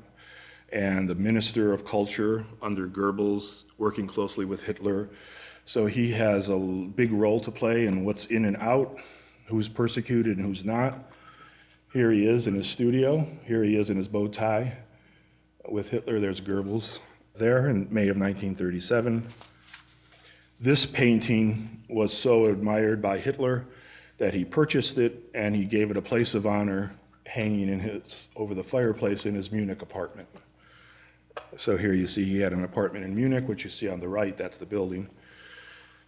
and a minister of culture under Goebbels, working closely with Hitler. So he has a big role to play in what's in and out, who's persecuted and who's not. Here he is in his studio. Here he is in his bow tie with Hitler. There's Goebbels there in May of 1937. This painting was so admired by Hitler that he purchased it and he gave it a place of honor hanging over the fireplace in his Munich apartment. So here you see he had an apartment in Munich, which you see on the right, that's the building.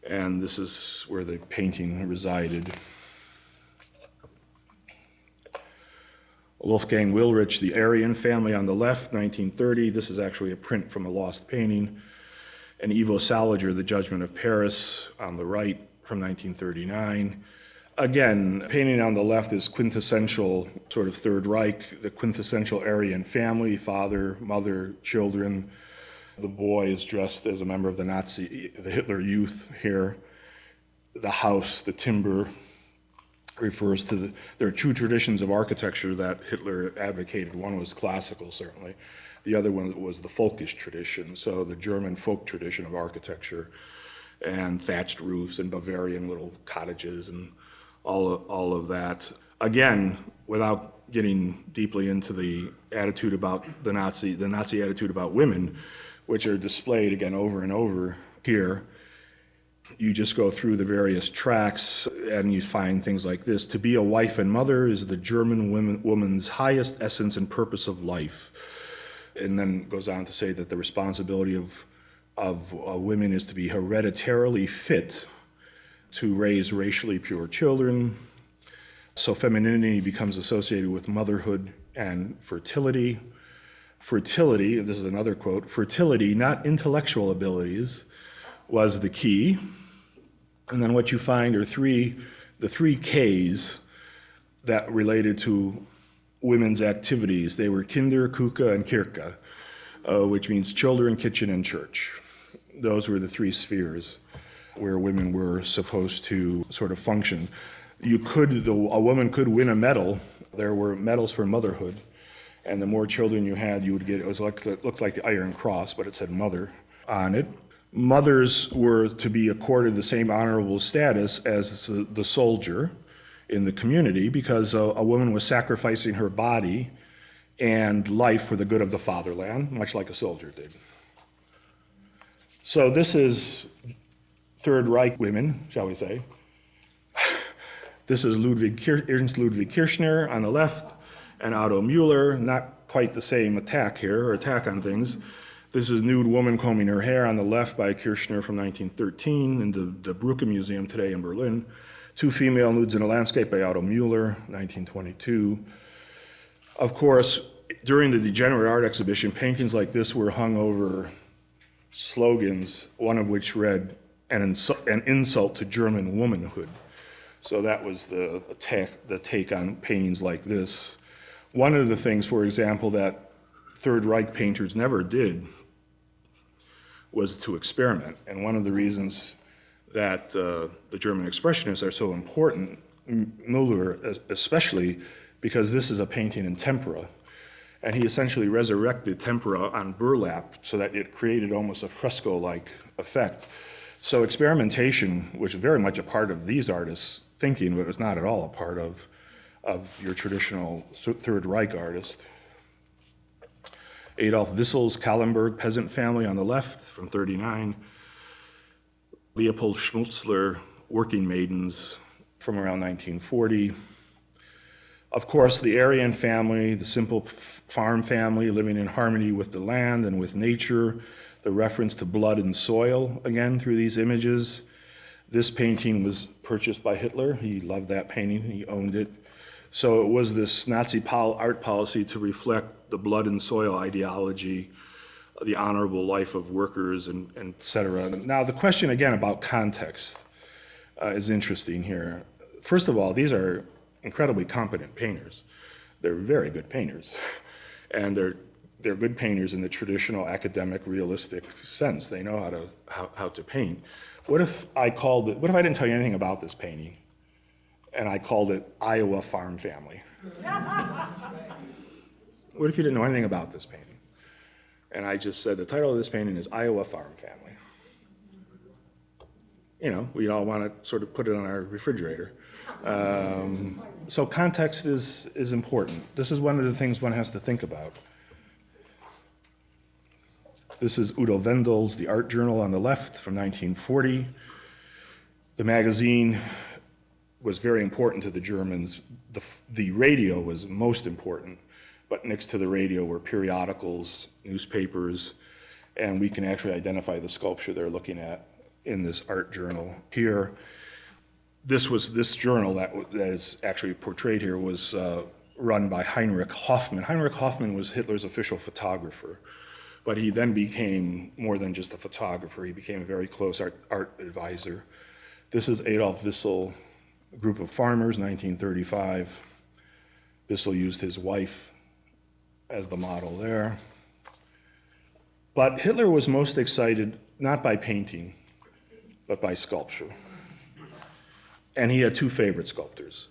And this is where the painting resided. Wolfgang Willrich, The Aryan Family on the left, 1930. This is actually a print from a lost painting. And Ivo Saliger, The Judgment of Paris on the right from 1939. Again, painting on the left is quintessential sort of Third Reich, the quintessential Aryan family, father, mother, children. The boy is dressed as a member of the Hitler Youth here. The house, the timber, refers to there are two traditions of architecture that Hitler advocated. One was classical, certainly. The other one was the folkish tradition, so the German folk tradition of architecture and thatched roofs and Bavarian little cottages and all of that. Again, without getting deeply into the attitude about the Nazi attitude about women, which are displayed again over and over here. You just go through the various tracks and you find things like this. To be a wife and mother is the German woman's highest essence and purpose of life. And then goes on to say that the responsibility of women is to be hereditarily fit to raise racially pure children. So femininity becomes associated with motherhood and fertility. Fertility, this is another quote, fertility, not intellectual abilities, was the key. And then what you find are the three Ks that related to women's activities. They were Kinder, Küche, and Kirche, which means children, kitchen, and church. Those were the three spheres where women were supposed to sort of function. A woman could win a medal. There were medals for motherhood. And the more children you had, you would get, it looked like the Iron Cross, but it said mother on it. Mothers were to be accorded the same honorable status as the soldier in the community because a woman was sacrificing her body and life for the good of the fatherland, much like a soldier did. So this is Third Reich women, shall we say. This is Ernst Ludwig Kirchner on the left and Otto Müller, not quite the same attack on things. This is Nude Woman Combing Her Hair on the left by Kirchner from 1913 in the Brücke Museum today in Berlin. Two Female Nudes in a Landscape by Otto Müller, 1922. Of course, during the Degenerate Art Exhibition, paintings like this were hung over slogans, one of which read, an insult to German womanhood. So that was the take on paintings like this. One of the things, for example, that Third Reich painters never did was to experiment. And one of the reasons that the German Expressionists are so important, Müller especially, because this is a painting in tempera. And he essentially resurrected tempera on burlap so that it created almost a fresco-like effect. So experimentation, which is very much a part of these artists' thinking, but it was not at all a part of your traditional Third Reich artist. Adolf Wissel's Kallenberg peasant family on the left from 1939. Leopold Schmutzler, Working Maidens from around 1940. Of course, the Aryan family, the simple farm family living in harmony with the land and with nature, the reference to blood and soil, again, through these images. This painting was purchased by Hitler. He loved that painting, he owned it. So it was this Nazi art policy to reflect the blood and soil ideology, the honorable life of workers, and et cetera. Now, the question again about context is interesting here. First of all, these are incredibly competent painters. They're very good painters. And they're good painters in the traditional academic, realistic sense. They know how to paint. What if I didn't tell you anything about this painting, and I called it Iowa Farm Family? What if you didn't know anything about this painting? And I just said the title of this painting is Iowa Farm Family. we all want to sort of put it on our refrigerator. So context is important. This is one of the things one has to think about. This is Udo Wendel's The Art Journal on the left from 1940. The magazine was very important to the Germans. The radio was most important, but next to the radio were periodicals, newspapers, and we can actually identify the sculpture they're looking at in this art journal here. This journal that is actually portrayed here was run by Heinrich Hoffmann. Heinrich Hoffmann was Hitler's official photographer, but he then became more than just a photographer. He became a very close art advisor. This is Adolf Wissel, group of farmers, 1935. Wissel used his wife as the model there. But Hitler was most excited not by painting, but by sculpture. And he had two favorite sculptors,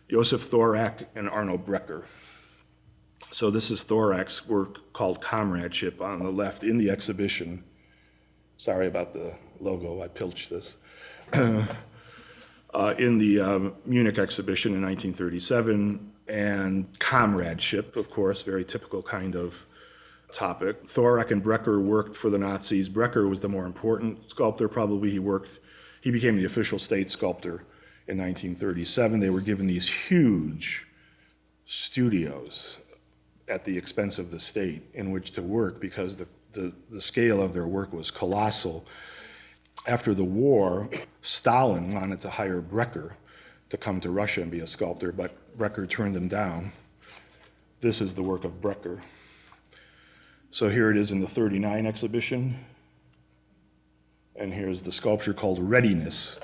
Josef Thorak and Arno Breker. So this is Thorak's work called Comradeship on the left in the exhibition. Sorry about the logo, I pilched this. In the Munich exhibition in 1937, and comradeship, of course, very typical kind of topic. Thorak and Breker worked for the Nazis. Breker was the more important sculptor, probably. He became the official state sculptor in 1937. They were given these huge studios at the expense of the state in which to work because the scale of their work was colossal. After the war, Stalin wanted to hire Breker to come to Russia and be a sculptor, but Breker turned him down. This is the work of Breker. So here it is in the 39 exhibition. And here's the sculpture called Readiness.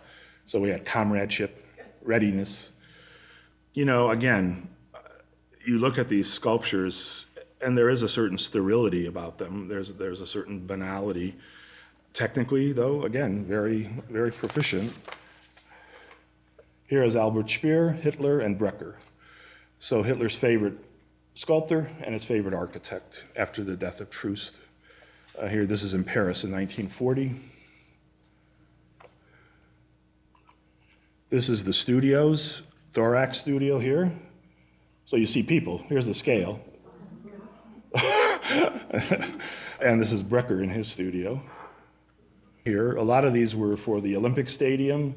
So we had comradeship, readiness. Again, you look at these sculptures, and there is a certain sterility about them. There's a certain banality. Technically, though, again, very, very proficient. Here is Albert Speer, Hitler, and Breker. So Hitler's favorite sculptor and his favorite architect after the death of Troost. Here, this is in Paris in 1940. This is the studios, Thorak studio here. So you see people. Here's the scale. And this is Breker in his studio. Here, a lot of these were for the Olympic Stadium,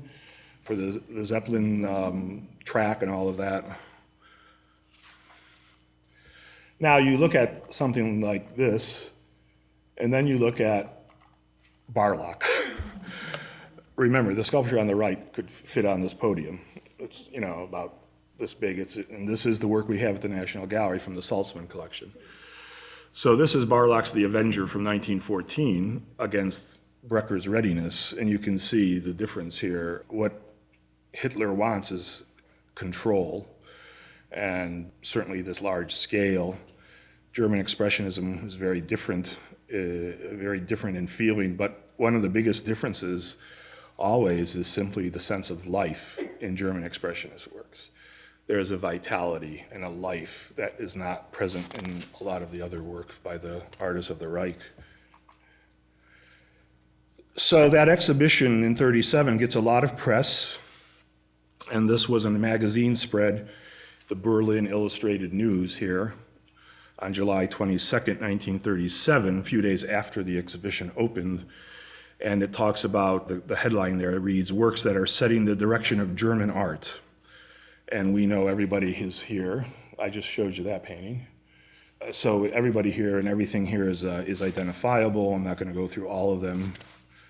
for the Zeppelin track and all of that. Now you look at something like this, and then you look at Barlach. Remember, the sculpture on the right could fit on this podium. It's, about this big. And this is the work we have at the National Gallery from the Saltzman collection. So this is Barlach's The Avenger from 1914 against Breker's Readiness, and you can see the difference here. What Hitler wants is control, and certainly this large scale. German Expressionism is very different in feeling, but one of the biggest differences always is simply the sense of life in German Expressionist works. There is a vitality and a life that is not present in a lot of the other work by the artists of the Reich. So that exhibition in 1937 gets a lot of press, and this was in a magazine spread, the Berlin Illustrated News here, on July 22nd, 1937, a few days after the exhibition opened. And it talks about, the headline there reads, "Works that are setting the direction of German art." And we know everybody is here. I just showed you that painting. So everybody here and everything here is identifiable. I'm not going to go through all of them.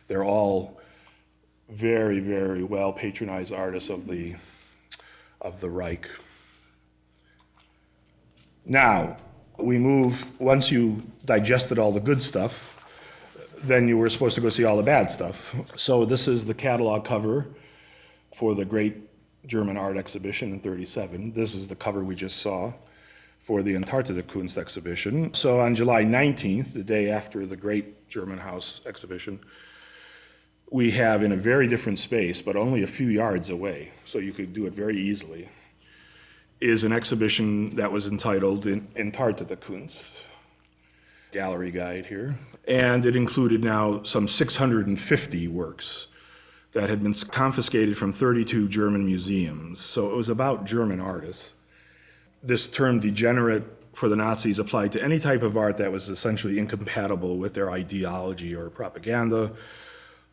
They're all very, very well patronized artists of the Reich. Now, we move, once you digested all the good stuff, then you were supposed to go see all the bad stuff. So this is the catalog cover for the great German art exhibition in 1937. This is the cover we just saw for the Antarctica Kunst exhibition. So on July 19th, the day after the great German House exhibition, we have in a very different space, but only a few yards away, so you could do it very easily, is an exhibition that was entitled Antarctica Kunst. Gallery guide here. And it included now some 650 works that had been confiscated from 32 German museums. So it was about German artists. This term degenerate for the Nazis applied to any type of art that was essentially incompatible with their ideology or propaganda.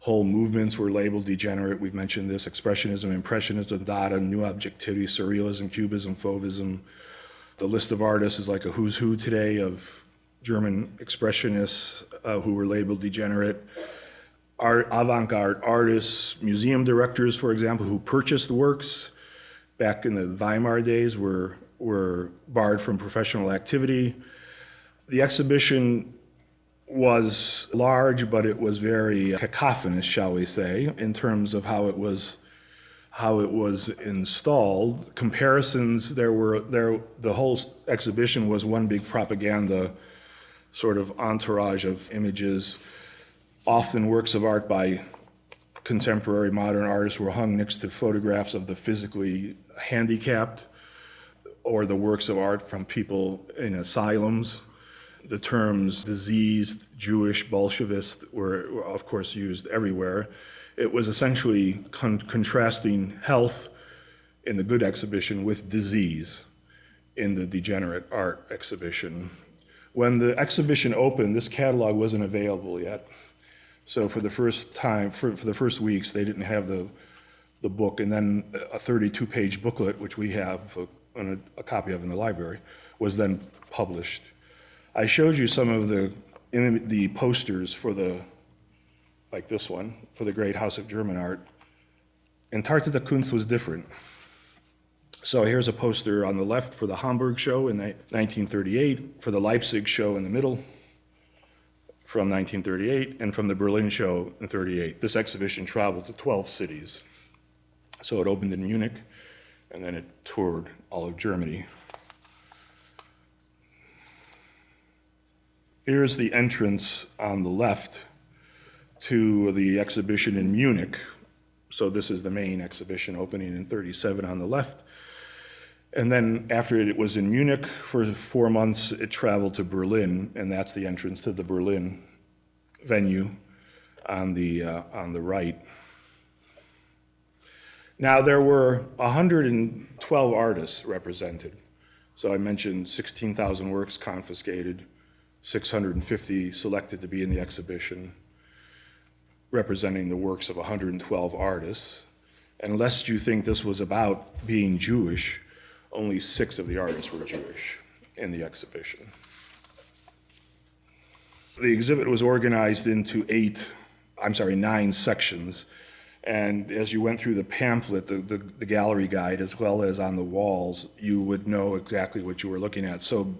Whole movements were labeled degenerate. We've mentioned this: Expressionism, Impressionism, Dada, New Objectivity, Surrealism, Cubism, Fauvism. The list of artists is like a who's who today of German expressionists who were labeled degenerate. Avant-garde artists, museum directors, for example, who purchased works back in the Weimar days were barred from professional activity. The exhibition was large, but it was very cacophonous, shall we say, in terms of how it was installed. Comparisons, the whole exhibition was one big propaganda sort of entourage of images. Often works of art by contemporary modern artists were hung next to photographs of the physically handicapped or the works of art from people in asylums. The terms diseased, Jewish, Bolshevist were of course used everywhere. It was essentially contrasting health in the good exhibition with disease in the degenerate art exhibition. When the exhibition opened, this catalog wasn't available yet. So for the first time, for the first weeks, they didn't have the book, and then a 32-page booklet, which we have a copy of in the library, was then published. I showed you some of the posters for like this one, for the Great House of German Art. Entartete Kunst was different. So here's a poster on the left for the Hamburg show in 1938, for the Leipzig show in the middle, from 1938, and from the Berlin show in 38. This exhibition traveled to 12 cities. So it opened in Munich, and then it toured all of Germany. Here's the entrance on the left to the exhibition in Munich. So this is the main exhibition opening in 37 on the left. And then after it was in Munich for 4 months, it traveled to Berlin, and that's the entrance to the Berlin venue on the right. Now there were 112 artists represented. So I mentioned 16,000 works confiscated, 650 selected to be in the exhibition, representing the works of 112 artists. And lest you think this was about being Jewish, only 6 of the artists were Jewish in the exhibition. The exhibit was organized into 9 sections. And as you went through the pamphlet, the gallery guide, as well as on the walls, you would know exactly what you were looking at. So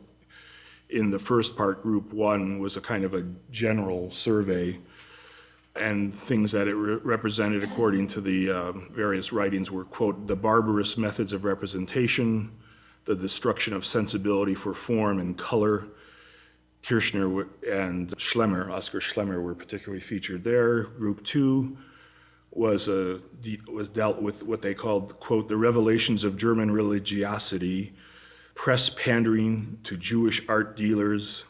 in the first part, group 1 was a kind of a general survey, and things that it represented according to the various writings were, quote, the barbarous methods of representation, the destruction of sensibility for form and color. Kirchner and Schlemmer, Oskar Schlemmer, were particularly featured there. Group 2 was dealt with what they called, quote, the revelations of German religiosity, press pandering to Jewish art dealers,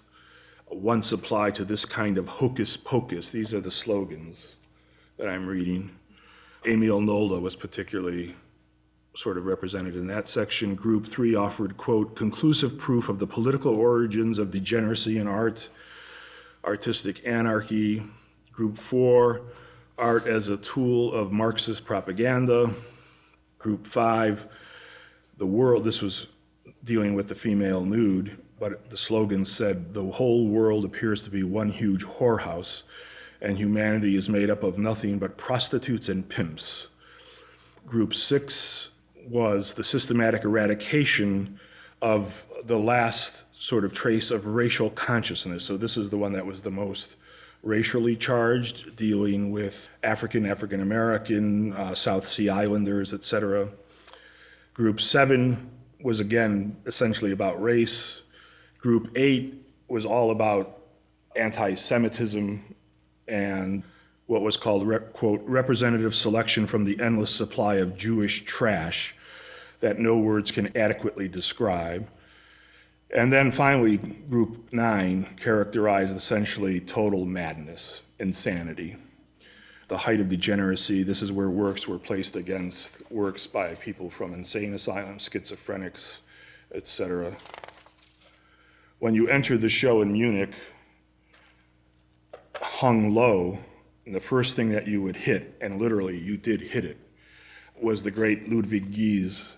once applied to this kind of hocus pocus. These are the slogans that I'm reading. Emil Nolde was particularly sort of represented in that section. Group 3 offered, quote, conclusive proof of the political origins of degeneracy in art, artistic anarchy. Group 4, art as a tool of Marxist propaganda. Group 5, the world, this was dealing with the female nude, but the slogan said, the whole world appears to be one huge whorehouse, and humanity is made up of nothing but prostitutes and pimps. Group 6 was the systematic eradication of the last sort of trace of racial consciousness. So this is the one that was the most racially charged, dealing with African American, South Sea Islanders, etc. Group 7 was again essentially about race. Group 8 was all about anti-Semitism and what was called, quote, representative selection from the endless supply of Jewish trash that no words can adequately describe. And then finally, group 9 characterized essentially total madness, insanity. the height of degeneracy. This is where works were placed against works by people from insane asylums, schizophrenics, etc. When you entered the show in Munich, hung low, and the first thing that you would hit, and literally you did hit it, was the great Ludwig Gies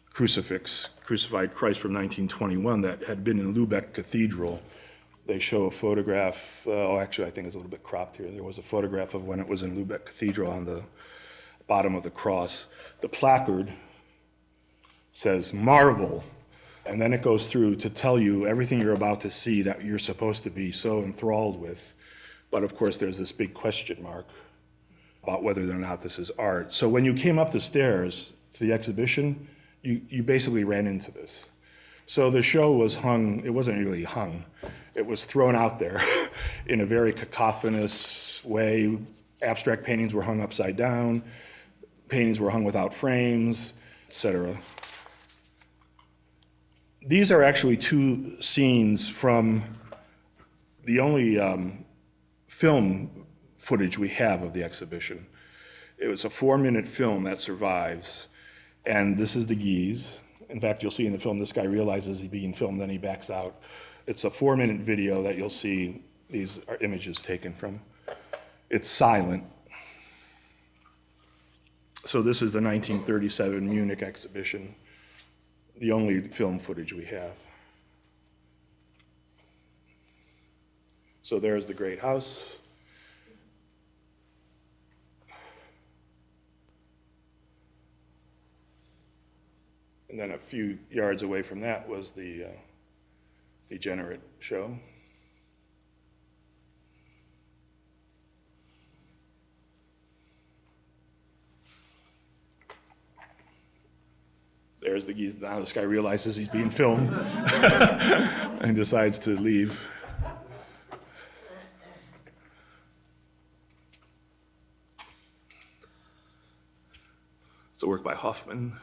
crucifix, crucified Christ from 1921 that had been in Lübeck Cathedral. They show a photograph, actually I think it's a little bit cropped here. There was a photograph of when it was in Lübeck Cathedral on the bottom of the cross. The placard says, "Marvel," and then it goes through to tell you everything you're about to see that you're supposed to be so enthralled with. But of course there's this big question mark about whether or not this is art. So when you came up the stairs to the exhibition, you basically ran into this. So the show was hung, it wasn't really hung, it was thrown out there in a very cacophonous way. Abstract paintings were hung upside down, paintings were hung without frames, etc. These are actually two scenes from the only film footage we have of the exhibition. It was a 4-minute film that survives, and this is the Gies. In fact, you'll see in the film, this guy realizes he's being filmed, then he backs out. It's a 4-minute video that you'll see these are images taken from. It's silent. So this is the 1937 Munich exhibition, the only film footage we have. So there's the Great House. And then a few yards away from that was the Degenerate show. There's the Gies. Now this guy realizes he's being filmed and decides to leave. It's a work by Hoffman.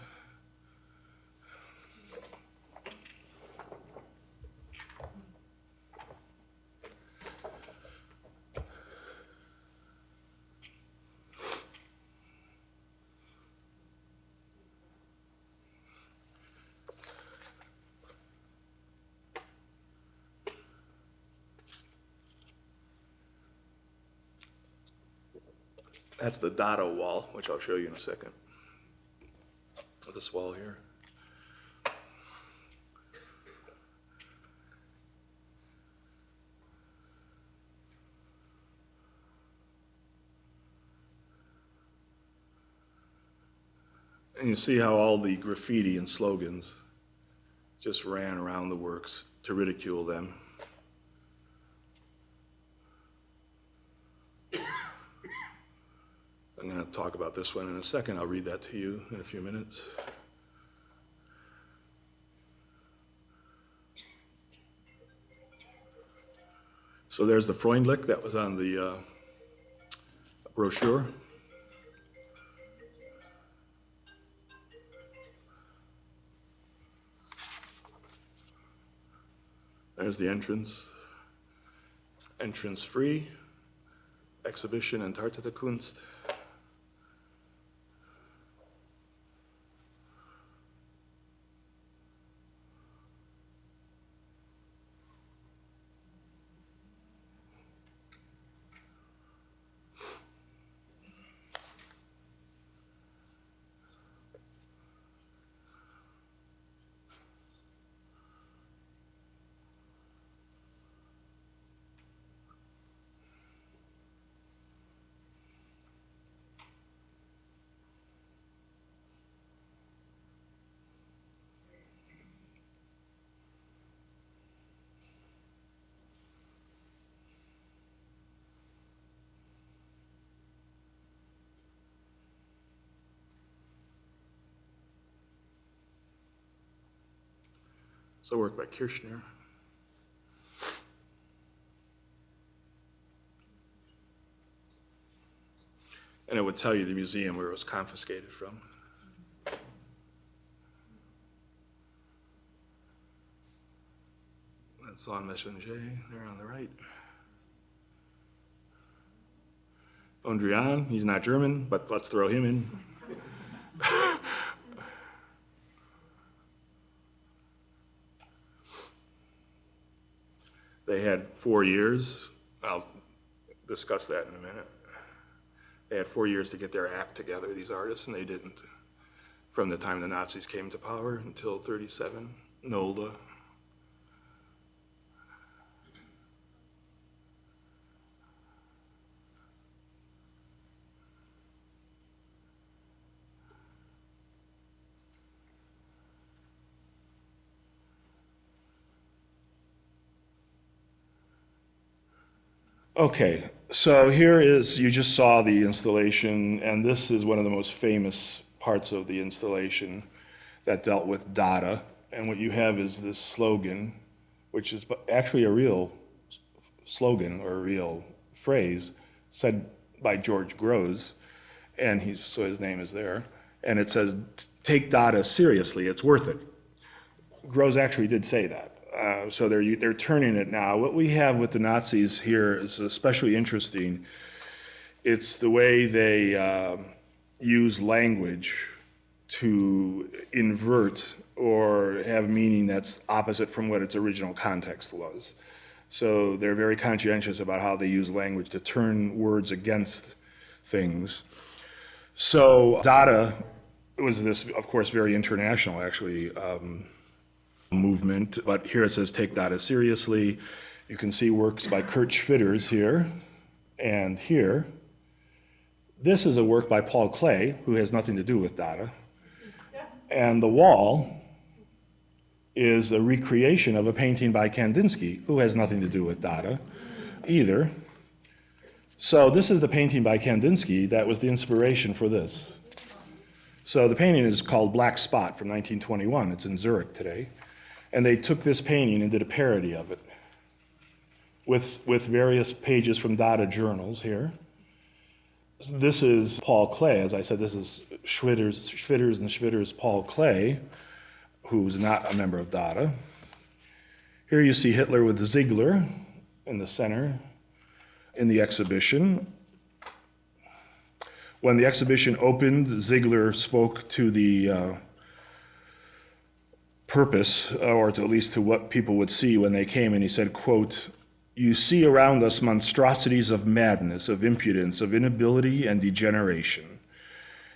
That's the Dado wall, which I'll show you in a second. This wall here. And you see how all the graffiti and slogans just ran around the works to ridicule them. I'm going to talk about this one in a second. I'll read that to you in a few minutes. So there's the Freundlich that was on the brochure. There's the entrance. Entrance free. Exhibition Entartete Kunst. So work by Kirchner. And it would tell you the museum where it was confiscated from. That's on Messenger there on the right. Mondrian, he's not German, but let's throw him in. They had 4 years. I'll discuss that in a minute. They had 4 years to get their act together, these artists, and they didn't. From the time the Nazis came to power until 37, Nolde. Okay, so here is, you just saw the installation, and this is one of the most famous parts of the installation that dealt with Dada. And what you have is this slogan, which is actually a real slogan or a real phrase said by George Grosz, and so his name is there. And it says, take Dada seriously, it's worth it. Grosz actually did say that. So they're turning it now. What we have with the Nazis here is especially interesting. It's the way they use language to invert or have meaning that's opposite from what its original context was. So they're very conscientious about how they use language to turn words against things. So Dada was this, of course, very international, actually, movement, but here it says take Dada seriously. You can see works by Kurt Schwitters here and here. This is a work by Paul Klee, who has nothing to do with Dada. And the wall is a recreation of a painting by Kandinsky, who has nothing to do with Dada either. So this is the painting by Kandinsky that was the inspiration for this. So the painting is called Black Spot from 1921. It's in Zurich today. And they took this painting and did a parody of it with various pages from Dada journals here. This is Paul Klee. As I said, this is Schwitters' Paul Klee, who's not a member of Dada. Here you see Hitler with Ziegler in the center in the exhibition. When the exhibition opened, Ziegler spoke to the purpose, or to at least to what people would see when they came, and he said, quote, "You see around us monstrosities of madness, of impudence, of inability and degeneration."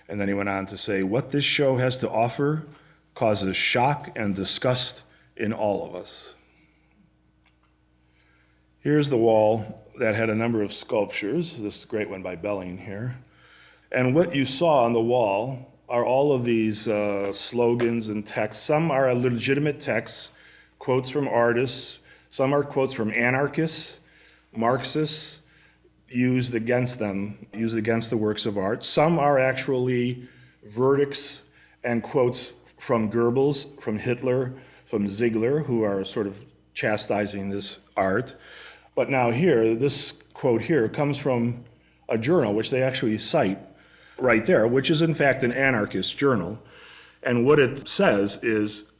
And then he went on to say, "What this show has to offer causes shock and disgust in all of us." Here's the wall that had a number of sculptures, this great one by Belling here. And what you saw on the wall are all of these slogans and texts. Some are legitimate texts, quotes from artists. Some are quotes from anarchists, Marxists, used against them, used against the works of art. Some are actually verdicts and quotes from Goebbels, from Hitler, from Ziegler, who are sort of chastising this art. But now here, this quote here comes from a journal, which they actually cite right there, which is in fact an anarchist journal. And what it says is,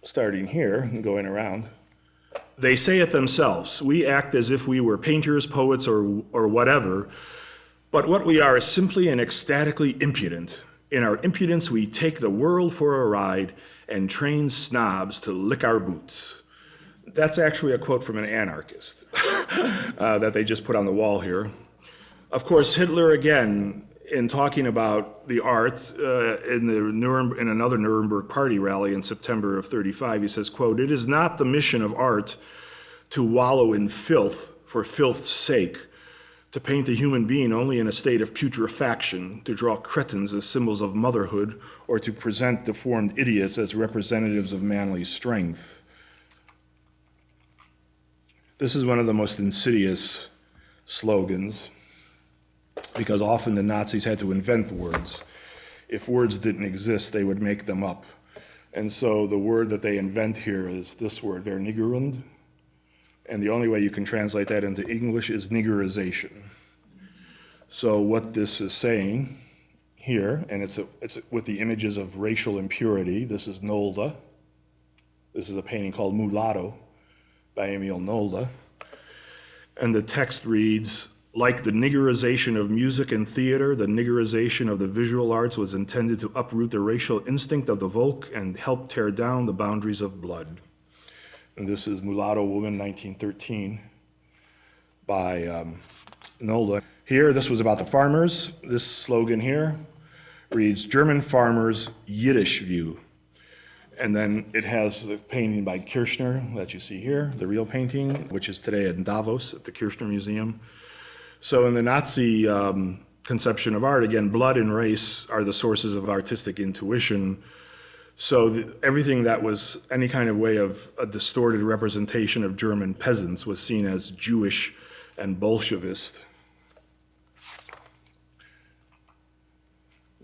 starting here and going around, they say it themselves. We act as if we were painters, poets, or whatever, but what we are is simply and ecstatically impudent. In our impudence, we take the world for a ride and train snobs to lick our boots. That's actually a quote from an anarchist that they just put on the wall here. Of course, Hitler, again, in talking about the art in another Nuremberg party rally in September of 35, he says, quote, "It is not the mission of art to wallow in filth for filth's sake, to paint the human being only in a state of putrefaction, to draw cretins as symbols of motherhood, or to present deformed idiots as representatives of manly strength." This is one of the most insidious slogans, because often the Nazis had to invent words. If words didn't exist, they would make them up. And so the word that they invent here is this word, vernigerund, and the only way you can translate that into English is niggerization. So what this is saying here, and it's with the images of racial impurity, this is Nolde. This is a painting called Mulatto by Emil Nolde. And the text reads, Like the niggerization of music and theater, the niggerization of the visual arts was intended to uproot the racial instinct of the Volk and help tear down the boundaries of blood. And this is Mulatto Woman, 1913, by Nolde. Here, this was about the farmers. This slogan here reads, German farmers, Yiddish view. And then it has the painting by Kirchner that you see here, the real painting, which is today in Davos at the Kirchner Museum. So in the Nazi conception of art, again, blood and race are the sources of artistic intuition. So everything that was any kind of way of a distorted representation of German peasants was seen as Jewish and Bolshevist.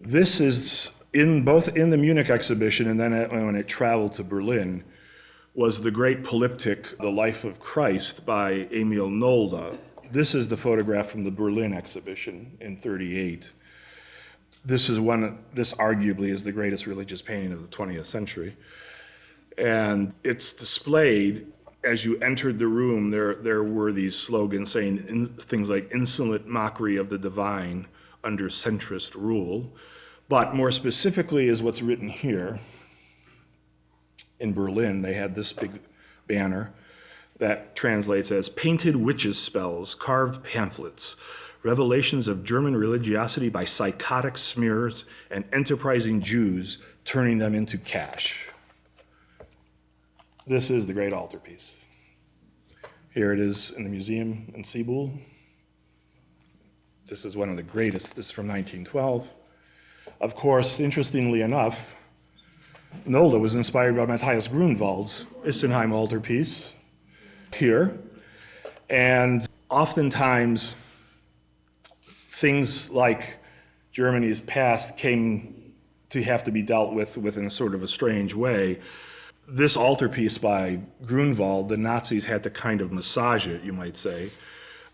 This is both in the Munich exhibition and then when it traveled to Berlin, was the great polyptych, The Life of Christ by Emil Nolde. This is the photograph from the Berlin exhibition in '38. This arguably is the greatest religious painting of the 20th century. And it's displayed, as you entered the room, there were these slogans saying things like insolent mockery of the divine under centrist rule. But more specifically is what's written here. In Berlin, they had this big banner that translates as painted witches' spells, carved pamphlets, revelations of German religiosity by psychotic smears and enterprising Jews turning them into cash. This is the great altarpiece. Here it is in the museum in Ciboule. This is one of the greatest. This is from 1912. Of course, interestingly enough, Nolde was inspired by Matthias Grunewald's Isenheim altarpiece here. And oftentimes, things like Germany's past came to have to be dealt with in a sort of a strange way. This altarpiece by Grunewald, the Nazis had to kind of massage it, you might say,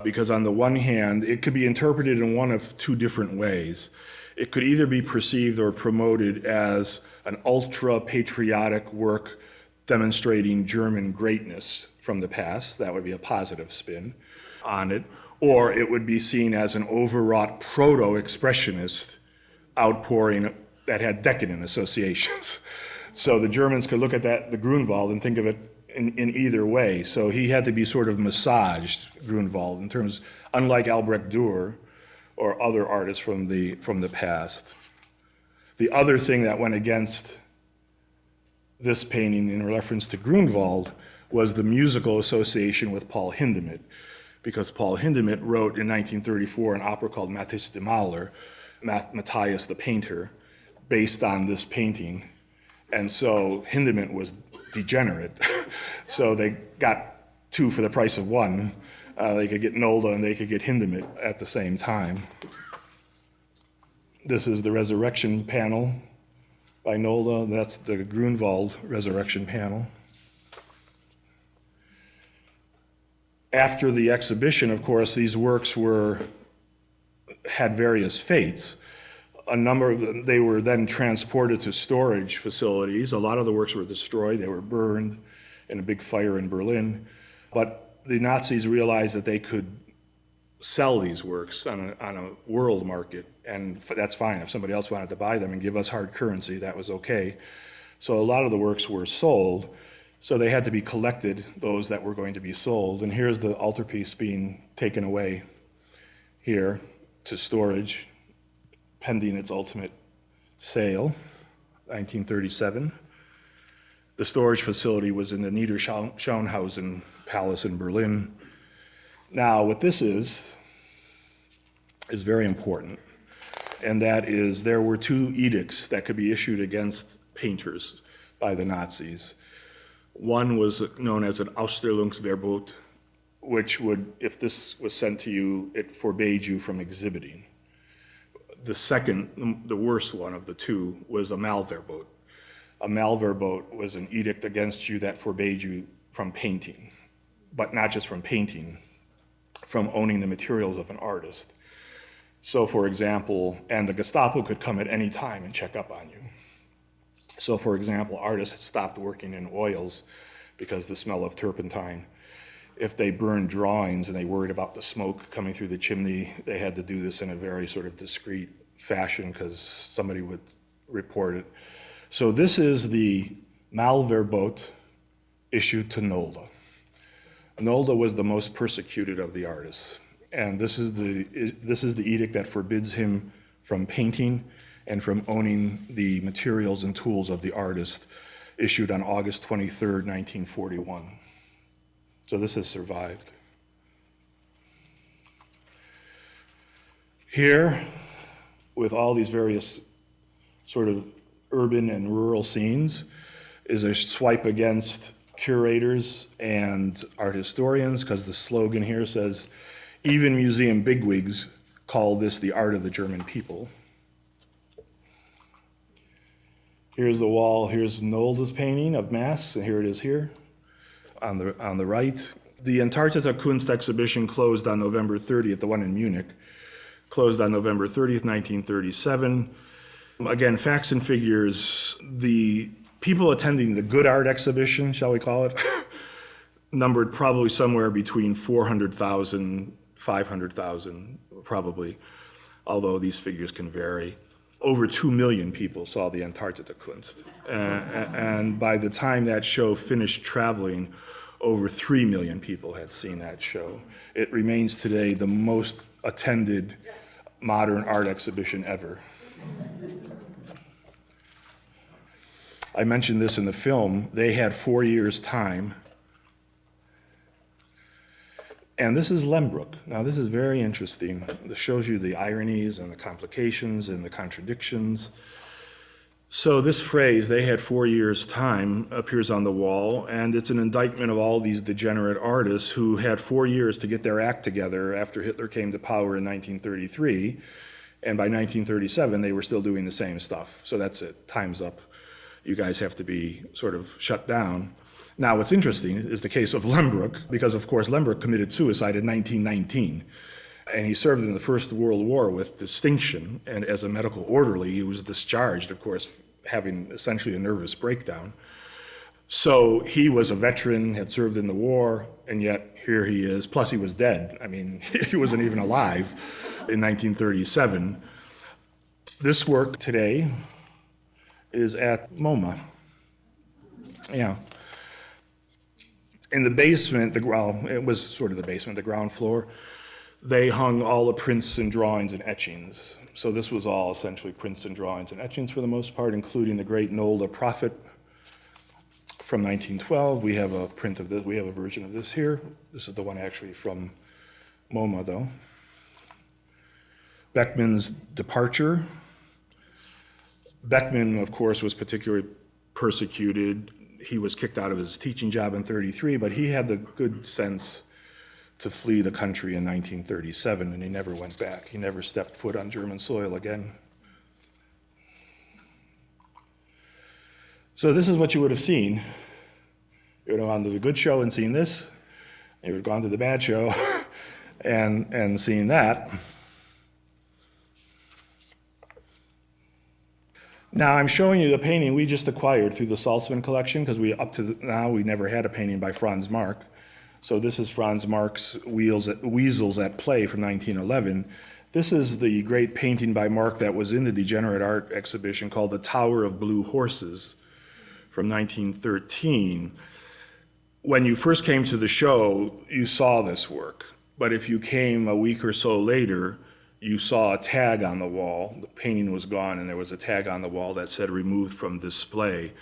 because on the one hand, it could be interpreted in one of two different ways. It could either be perceived or promoted as an ultra-patriotic work demonstrating German greatness from the past. That would be a positive spin on it. Or it would be seen as an overwrought proto-expressionist outpouring that had decadent associations. So the Germans could look at the Grunewald, and think of it in either way. So he had to be sort of massaged, Grunewald, in terms, unlike Albrecht Dürer or other artists from the past. The other thing that went against this painting in reference to Grunewald was the musical association with Paul Hindemith, because Paul Hindemith wrote in 1934 an opera called Matthias der Maler, Matthias the Painter, based on this painting. And so Hindemith was degenerate. So they got two for the price of one. They could get Nolde and they could get Hindemith at the same time. This is the Resurrection panel by Nolde. That's the Grunewald Resurrection panel. After the exhibition, of course, these works had various fates. A number of them, they were then transported to storage facilities. A lot of the works were destroyed. They were burned in a big fire in Berlin. But the Nazis realized that they could sell these works on a world market, and that's fine. If somebody else wanted to buy them and give us hard currency, that was okay. So a lot of the works were sold. So they had to be collected, those that were going to be sold. And here's the altarpiece being taken away here to storage, pending its ultimate sale, 1937. The storage facility was in the Niederschauenhausen Palace in Berlin. Now, what this is very important, and that is there were two edicts that could be issued against painters by the Nazis. One was known as an Ausstellungsverbot, which would, if this was sent to you, it forbade you from exhibiting. The second, the worst one of the two, was a Malverbot. A Malverbot was an edict against you that forbade you from painting, but not just from painting, from owning the materials of an artist. So for example, and the Gestapo could come at any time and check up on you. So for example, artists had stopped working in oils because the smell of turpentine if they burned drawings and they worried about the smoke coming through the chimney, they had to do this in a very sort of discreet fashion because somebody would report it. So this is the Malverbot issued to Nolde. Nolde was the most persecuted of the artists. And this is the edict that forbids him from painting and from owning the materials and tools of the artist, issued on August 23rd, 1941. So this has survived. Here, with all these various sort of urban and rural scenes, is a swipe against curators and art historians, because the slogan here says, even museum bigwigs call this the art of the German people. Here's the wall, here's Nolde's painting of Mass, and here it is here on the right. The Antarctica Kunst exhibition closed on November 30th, the one in Munich, closed on November 30th, 1937. Again, facts and figures, the people attending the good art exhibition, shall we call it, numbered probably somewhere between 400,000, 500,000 probably, although these figures can vary. Over 2 million people saw the Antarctica Kunst. And by the time that show finished traveling, over 3 million people had seen that show. It remains today the most attended modern art exhibition ever. I mentioned this in the film. They had 4 years' time. And this is Lehmbruck. Now, this is very interesting. This shows you the ironies and the complications and the contradictions. So this phrase, they had 4 years' time, appears on the wall, and it's an indictment of all these degenerate artists who had 4 years to get their act together after Hitler came to power in 1933. And by 1937, they were still doing the same stuff. So that's it, time's up. You guys have to be sort of shut down. Now, what's interesting is the case of Lehmbruck, because of course Lehmbruck committed suicide in 1919, and he served in the First World War with distinction, and as a medical orderly, he was discharged, of course, having essentially a nervous breakdown. So he was a veteran, had served in the war, and yet here he is, plus he was dead. I mean, he wasn't even alive in 1937. This work today is at MoMA. Yeah. In the basement, it was sort of the basement, the ground floor, they hung all the prints and drawings and etchings. So this was all essentially prints and drawings and etchings for the most part, including the great Nolde Prophet from 1912. We have a print of this, we have a version of this here. This is the one actually from MoMA though. Beckmann's Departure. Beckmann, of course, was particularly persecuted. He was kicked out of his teaching job in 1933, but he had the good sense to flee the country in 1937, and he never went back. He never stepped foot on German soil again. So this is what you would have seen. You would have gone to the good show and seen this. You would have gone to the bad show and seen that. Now I'm showing you the painting we just acquired through the Saltzman collection, because up to now we never had a painting by Franz Marc. So this is Franz Marc's Weasels at Play from 1911. This is the great painting by Marc that was in the Degenerate Art exhibition called The Tower of Blue Horses from 1913. When you first came to the show, you saw this work. But if you came a week or so later, you saw a tag on the wall. The painting was gone, and there was a tag on the wall that said removed from display.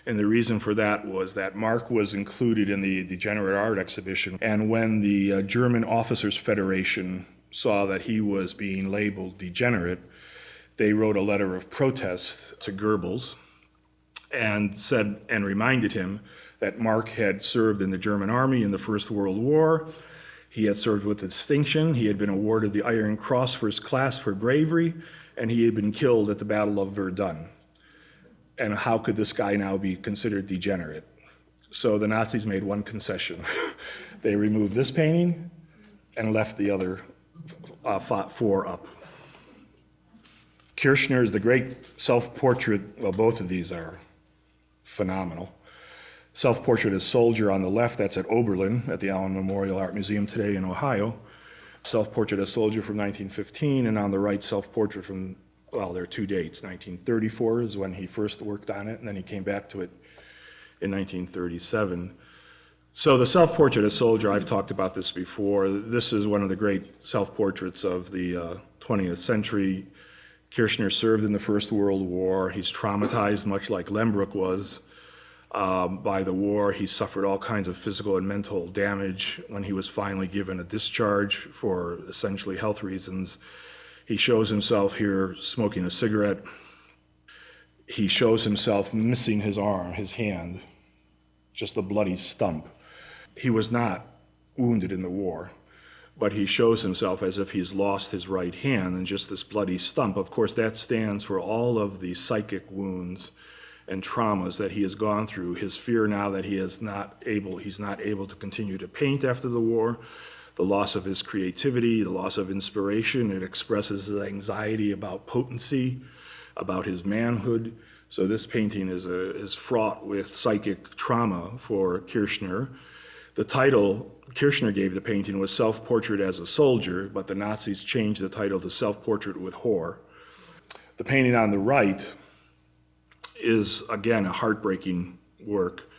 And the reason for that was that Marc was included in the Degenerate Art exhibition, and when the German Officers Federation saw that he was being labeled degenerate, they wrote a letter of protest to Goebbels and said and reminded him that Marc had served in the German army in the First World War. He had served with distinction. He had been awarded the Iron Cross First Class for bravery, and he had been killed at the Battle of Verdun. And how could this guy now be considered degenerate? So the Nazis made one concession. They removed this painting and left the other 4 up. Kirchner's the great self-portrait, well, both of these are phenomenal. Self-portrait as soldier on the left, that's at Oberlin, at the Allen Memorial Art Museum today in Ohio. Self-portrait as soldier from 1915, and on the right, self-portrait from, well, there are two dates. 1934 is when he first worked on it, and then he came back to it in 1937. So the self-portrait as soldier, I've talked about this before. This is one of the great self-portraits of the 20th century. Kirchner served in the First World War. He's traumatized, much like Lehmbruck was, by the war. He suffered all kinds of physical and mental damage. When he was finally given a discharge for essentially health reasons, he shows himself here smoking a cigarette. He shows himself missing his arm, his hand, just a bloody stump. He was not wounded in the war, but he shows himself as if he's lost his right hand and just this bloody stump. Of course, that stands for all of the psychic wounds and traumas that he has gone through. His fear now that he's not able to continue to paint after the war, the loss of his creativity, the loss of inspiration. It expresses his anxiety about potency, about his manhood. So this painting is fraught with psychic trauma for Kirchner. The title Kirchner gave the painting was Self-Portrait as a Soldier, but the Nazis changed the title to Self-Portrait with Whore. The painting on the right is, again, a heartbreaking work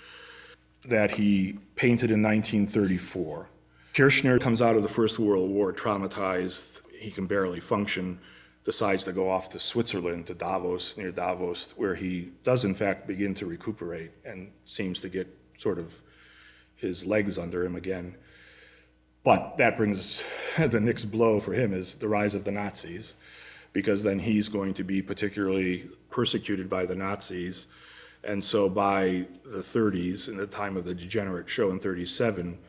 that he painted in 1934. Kirchner comes out of the First World War traumatized. He can barely function, decides to go off to Switzerland, to Davos, near Davos, where he does, in fact, begin to recuperate and seems to get sort of his legs under him again. But that brings the next blow for him is the rise of the Nazis, because then he's going to be particularly persecuted by the Nazis. And so by the 30s, in the time of the Degenerate show in 37,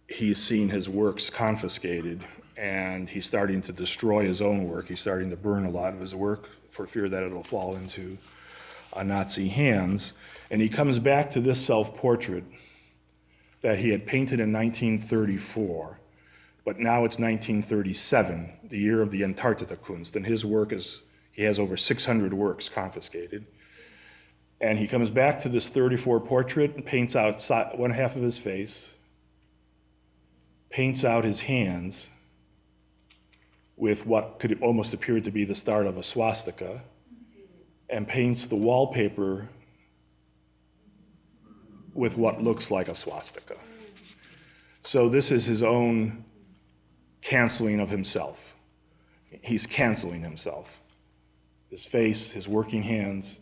he's seen his works confiscated, and he's starting to destroy his own work. He's starting to burn a lot of his work for fear that it'll fall into Nazi hands. And he comes back to this self-portrait that he had painted in 1934, but now it's 1937, the year of the Antarktika-Kunst, and his work he has over 600 works confiscated. And he comes back to this 34 portrait and paints out one half of his face, paints out his hands with what could almost appear to be the start of a swastika, and paints the wallpaper with what looks like a swastika. So this is his own canceling of himself. He's canceling himself. His face, his working hands,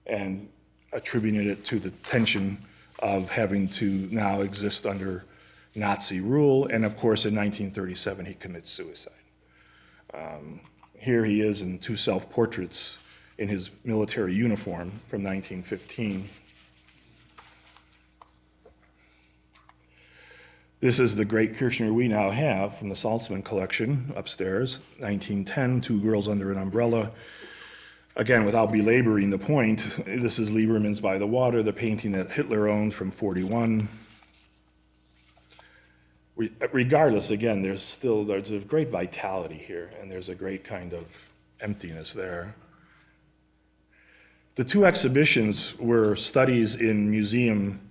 and attributing it to the tension of having to now exist under Nazi rule. And of course, in 1937, he commits suicide. Here he is in two self-portraits in his military uniform from 1915. This is the great Kirchner we now have from the Saltzman collection upstairs, 1910, Two Girls Under an Umbrella. Again, without belaboring the point, this is Lieberman's By the Water, the painting that Hitler owned from 41. Regardless, again, there's a great vitality here, and there's a great kind of emptiness there. The two exhibitions were studies in museum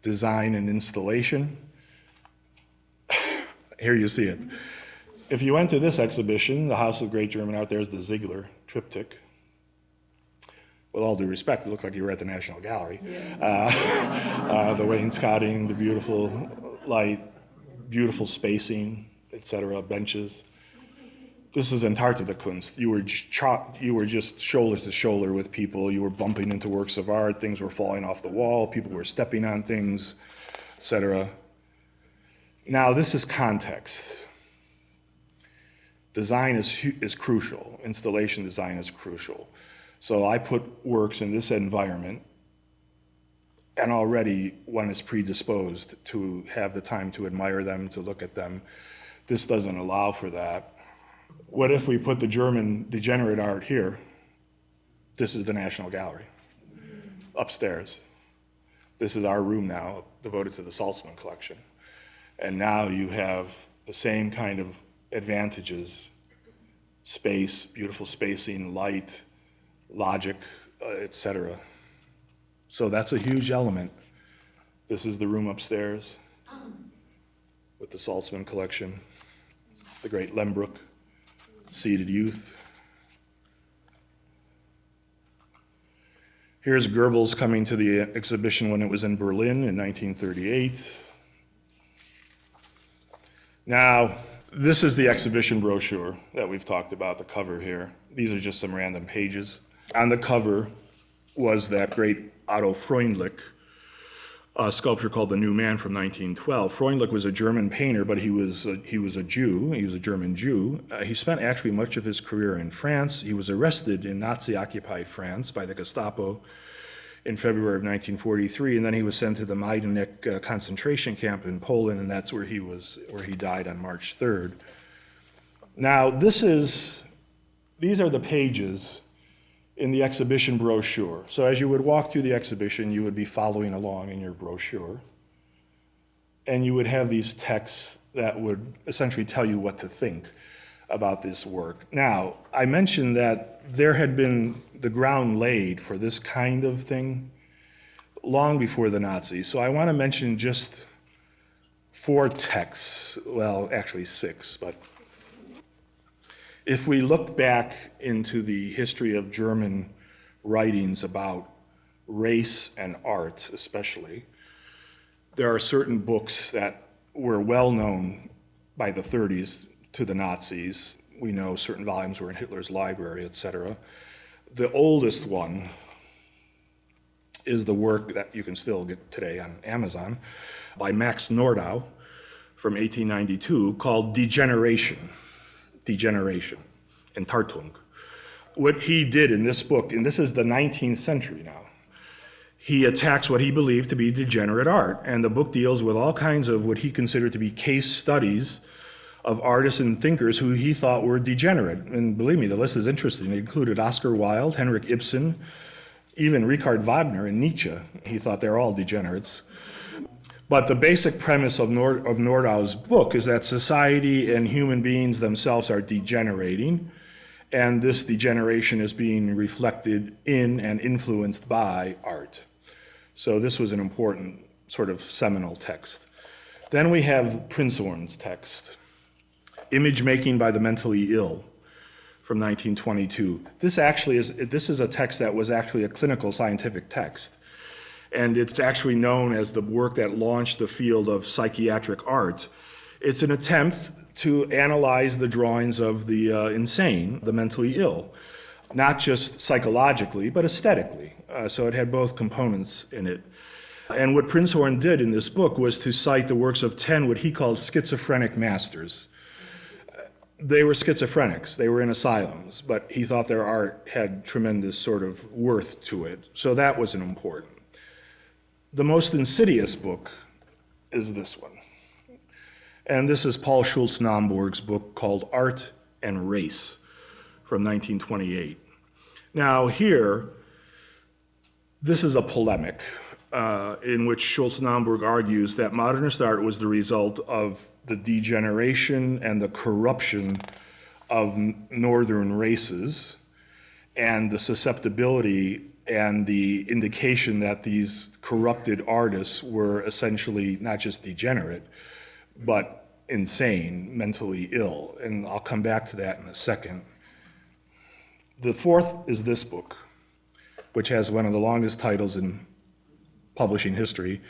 design and installation. Here you see it. If you went to this exhibition, the House of Great German Art, there's the Ziegler triptych. With all due respect, it looked like you were at the National Gallery. Yeah. The wainscoting, the beautiful light, beautiful spacing, etc., benches. This is Antarktika-Kunst. You were just shoulder to shoulder with people. You were bumping into works of art. Things were falling off the wall. People were stepping on things, etc. Now, this is context. Design is crucial. Installation design is crucial. So I put works in this environment, and already one is predisposed to have the time to admire them, to look at them. This doesn't allow for that. What if we put the German degenerate art here? This is the National Gallery, upstairs. This is our room now, devoted to the Saltzman collection. And now you have the same kind of advantages, space, beautiful spacing, light, logic, etc. So that's a huge element This is the room upstairs with the Saltzman collection, the great Lembruck, Seated Youth. Here's Goebbels coming to the exhibition when it was in Berlin in 1938. Now, this is the exhibition brochure that we've talked about, the cover here. These are just some random pages. On the cover was that great Otto Freundlich sculpture called The New Man from 1912. Freundlich was a German painter, but he was a Jew. He was a German Jew. He spent actually much of his career in France. He was arrested in Nazi-occupied France by the Gestapo in February of 1943, and then he was sent to the Majdanek concentration camp in Poland, and that's where he died on March 3rd. Now, these are the pages in the exhibition brochure. So as you would walk through the exhibition, you would be following along in your brochure, and you would have these texts that would essentially tell you what to think about this work. Now, I mentioned that there had been the ground laid for this kind of thing long before the Nazis. So I want to mention just 4 texts, well, actually 6, but if we look back into the history of German writings about race and art especially, there are certain books that were well known by the 30s to the Nazis. We know certain volumes were in Hitler's library, etc. The oldest one is the work that you can still get today on Amazon by Max Nordau from 1892 called Degeneration in Tartung. What he did in this book, and this is the 19th century now, he attacks what he believed to be degenerate art, and the book deals with all kinds of what he considered to be case studies of artists and thinkers who he thought were degenerate. And believe me, the list is interesting. It included Oscar Wilde, Henrik Ibsen, even Richard Wagner and Nietzsche. He thought they're all degenerates. But the basic premise of Nordau's book is that society and human beings themselves are degenerating, and this degeneration is being reflected in and influenced by art. So this was an important sort of seminal text. Then we have Prinzhorn's text, Image Making by the Mentally Ill, from 1922. This is a text that was actually a clinical scientific text. And it's actually known as the work that launched the field of psychiatric art. It's an attempt to analyze the drawings of the insane, the mentally ill, not just psychologically, but aesthetically. So it had both components in it. And what Prinzhorn did in this book was to cite the works of 10 what he called schizophrenic masters. They were schizophrenics, they were in asylums, but he thought their art had tremendous sort of worth to it. So that was an important. The most insidious book is this one. And this is Paul Schultz-Naumburg's book called Art and Race from 1928. Now here, this is a polemic in which Schultz-Naumburg argues that modernist art was the result of the degeneration and the corruption of northern races and the susceptibility and the indication that these corrupted artists were essentially not just degenerate, but insane, mentally ill. And I'll come back to that in a second. The fourth is this book, which has one of the longest titles in publishing history,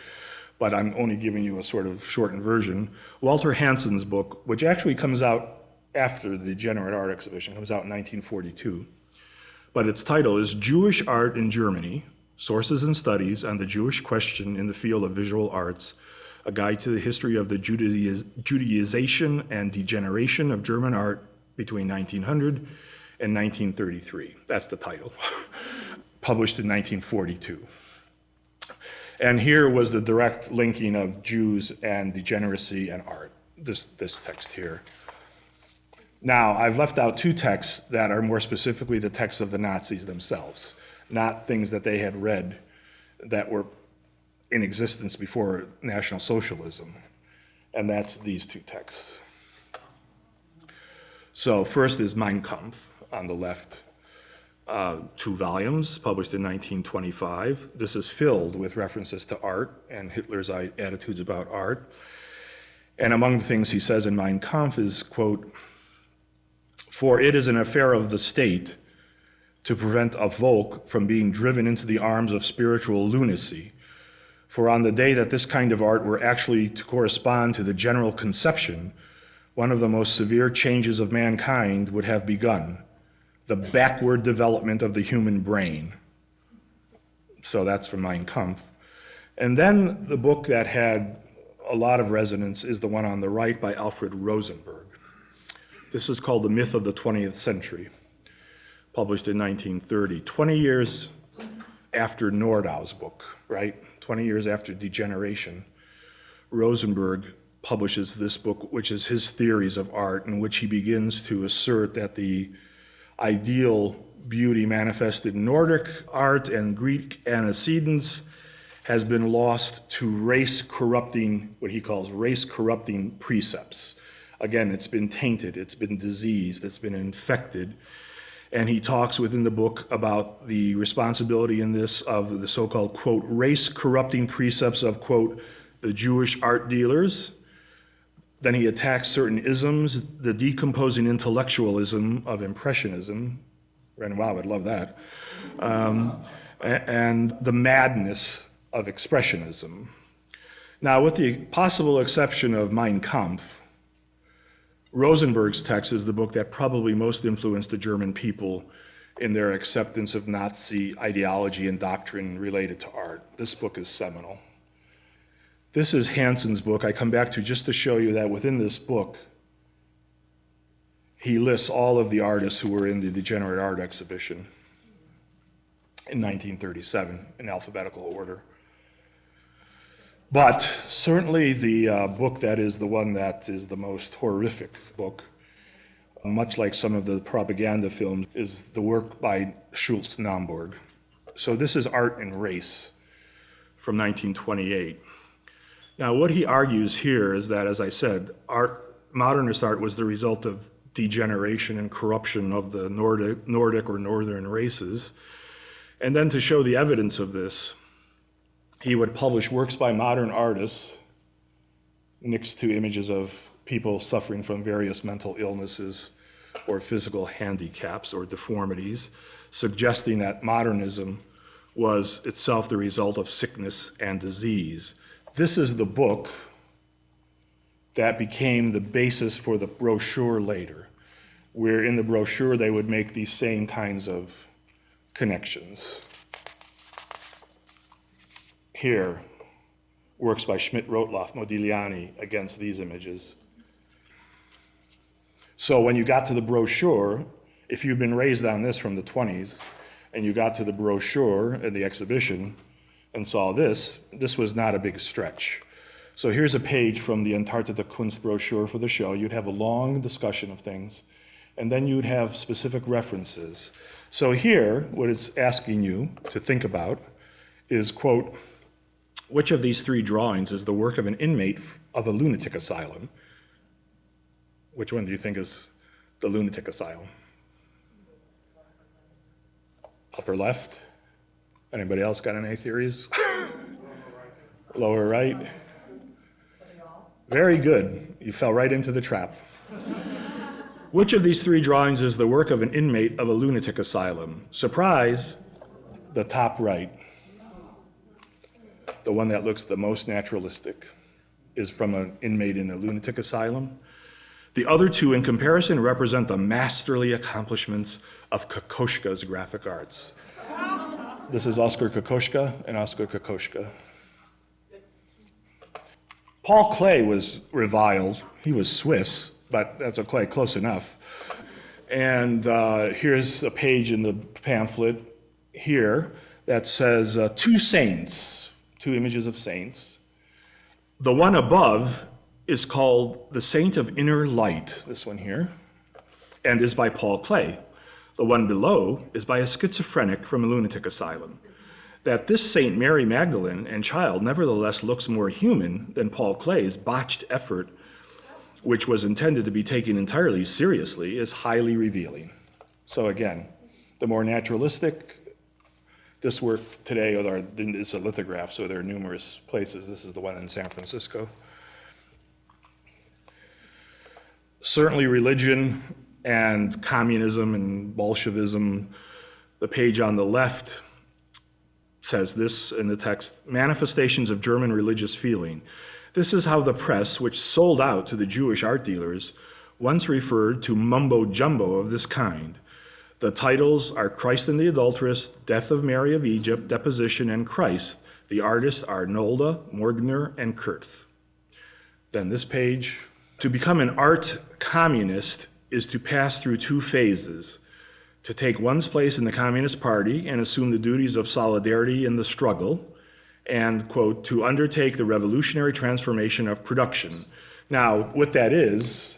but I'm only giving you a sort of shortened version. Walter Hansen's book, which actually comes out after the Degenerate Art Exhibition, comes out in 1942. But its title is Jewish Art in Germany, Sources and Studies on the Jewish Question in the Field of Visual Arts, a guide to the history of the Judaization and degeneration of German art between 1900 and 1933. That's the title, published in 1942. And here was the direct linking of Jews and degeneracy and art, this text here. Now, I've left out 2 texts that are more specifically the texts of the Nazis themselves, not things that they had read that were in existence before National Socialism. And that's these 2 texts. So first is Mein Kampf on the left. 2 volumes, published in 1925. This is filled with references to art and Hitler's attitudes about art. And among the things he says in Mein Kampf is, quote, "For it is an affair of the state to prevent a Volk from being driven into the arms of spiritual lunacy. For on the day that this kind of art were actually to correspond to the general conception, one of the most severe changes of mankind would have begun, the backward development of the human brain." So that's from Mein Kampf. And then the book that had a lot of resonance is the one on the right by Alfred Rosenberg. This is called The Myth of the 20th Century, published in 1930, 20 years after Nordau's book, right? 20 years after Degeneration. Rosenberg publishes this book, which is his theories of art, in which he begins to assert that the ideal beauty manifested in Nordic art and Greek antecedents has been lost to race-corrupting, what he calls race-corrupting precepts. Again, it's been tainted, it's been diseased, it's been infected. And he talks within the book about the responsibility in this of the so-called, quote, race-corrupting precepts of, quote, the Jewish art dealers. Then he attacks certain isms, the decomposing intellectualism of Impressionism. Renoir would love that. And the madness of Expressionism. Now, with the possible exception of Mein Kampf, Rosenberg's text is the book that probably most influenced the German people in their acceptance of Nazi ideology and doctrine related to art. This book is seminal. This is Hansen's book. I come back to just to show you that within this book, he lists all of the artists who were in the Degenerate Art exhibition in 1937 in alphabetical order. But certainly the book that is the one that is the most horrific book, much like some of the propaganda films, is the work by Schultz-Naumburg. So this is Art and Race from 1928. Now what he argues here is that, as I said, modernist art was the result of degeneration and corruption of the Nordic or northern races. And then to show the evidence of this, he would publish works by modern artists next to images of people suffering from various mental illnesses or physical handicaps or deformities, suggesting that modernism was itself the result of sickness and disease. This is the book that became the basis for the brochure later, where in the brochure they would make these same kinds of connections. Here, works by Schmidt, Rotloff, Modigliani against these images. So when you got to the brochure, if you'd been raised on this from the 20s, and you got to the brochure and the exhibition and saw this was not a big stretch. So here's a page from the Antarctica Kunst brochure for the show. You'd have a long discussion of things, and then you'd have specific references. So here, what it's asking you to think about is, quote, which of these 3 drawings is the work of an inmate of a lunatic asylum? Which one do you think is the lunatic asylum? Upper left? Anybody else got any theories? Lower right? Very good. You fell right into the trap. Which of these 3 drawings is the work of an inmate of a lunatic asylum? Surprise, the top right. The one that looks the most naturalistic is from an inmate in a lunatic asylum. The other 2, in comparison, represent the masterly accomplishments of Kokoschka's graphic arts. This is Oskar Kokoschka and Oskar Kokoschka. Paul Klee was reviled. He was Swiss, but that's okay, close enough. And here's a page in the pamphlet here that says 2 saints. 2 images of saints. The one above is called The Saint of Inner Light, this one here, and is by Paul Klee. The one below is by a schizophrenic from a lunatic asylum. That this Saint Mary Magdalene and child nevertheless looks more human than Paul Klee's botched effort, which was intended to be taken entirely seriously, is highly revealing. So again, The more naturalistic, this work today is a lithograph, so there are numerous places. This is the one in San Francisco. Certainly religion and communism and Bolshevism. The page on the left says this in the text: manifestations of German religious feeling. This is how the press, which sold out to the Jewish art dealers, once referred to mumbo-jumbo of this kind. The titles are Christ and the Adulteress, Death of Mary of Egypt, Deposition, and Christ. The artists are Nolde, Morgner, and Kurth. Then this page. To become an art communist is to pass through two phases: to take one's place in the Communist Party and assume the duties of solidarity in the struggle, and, quote, to undertake the revolutionary transformation of production. Now, what that is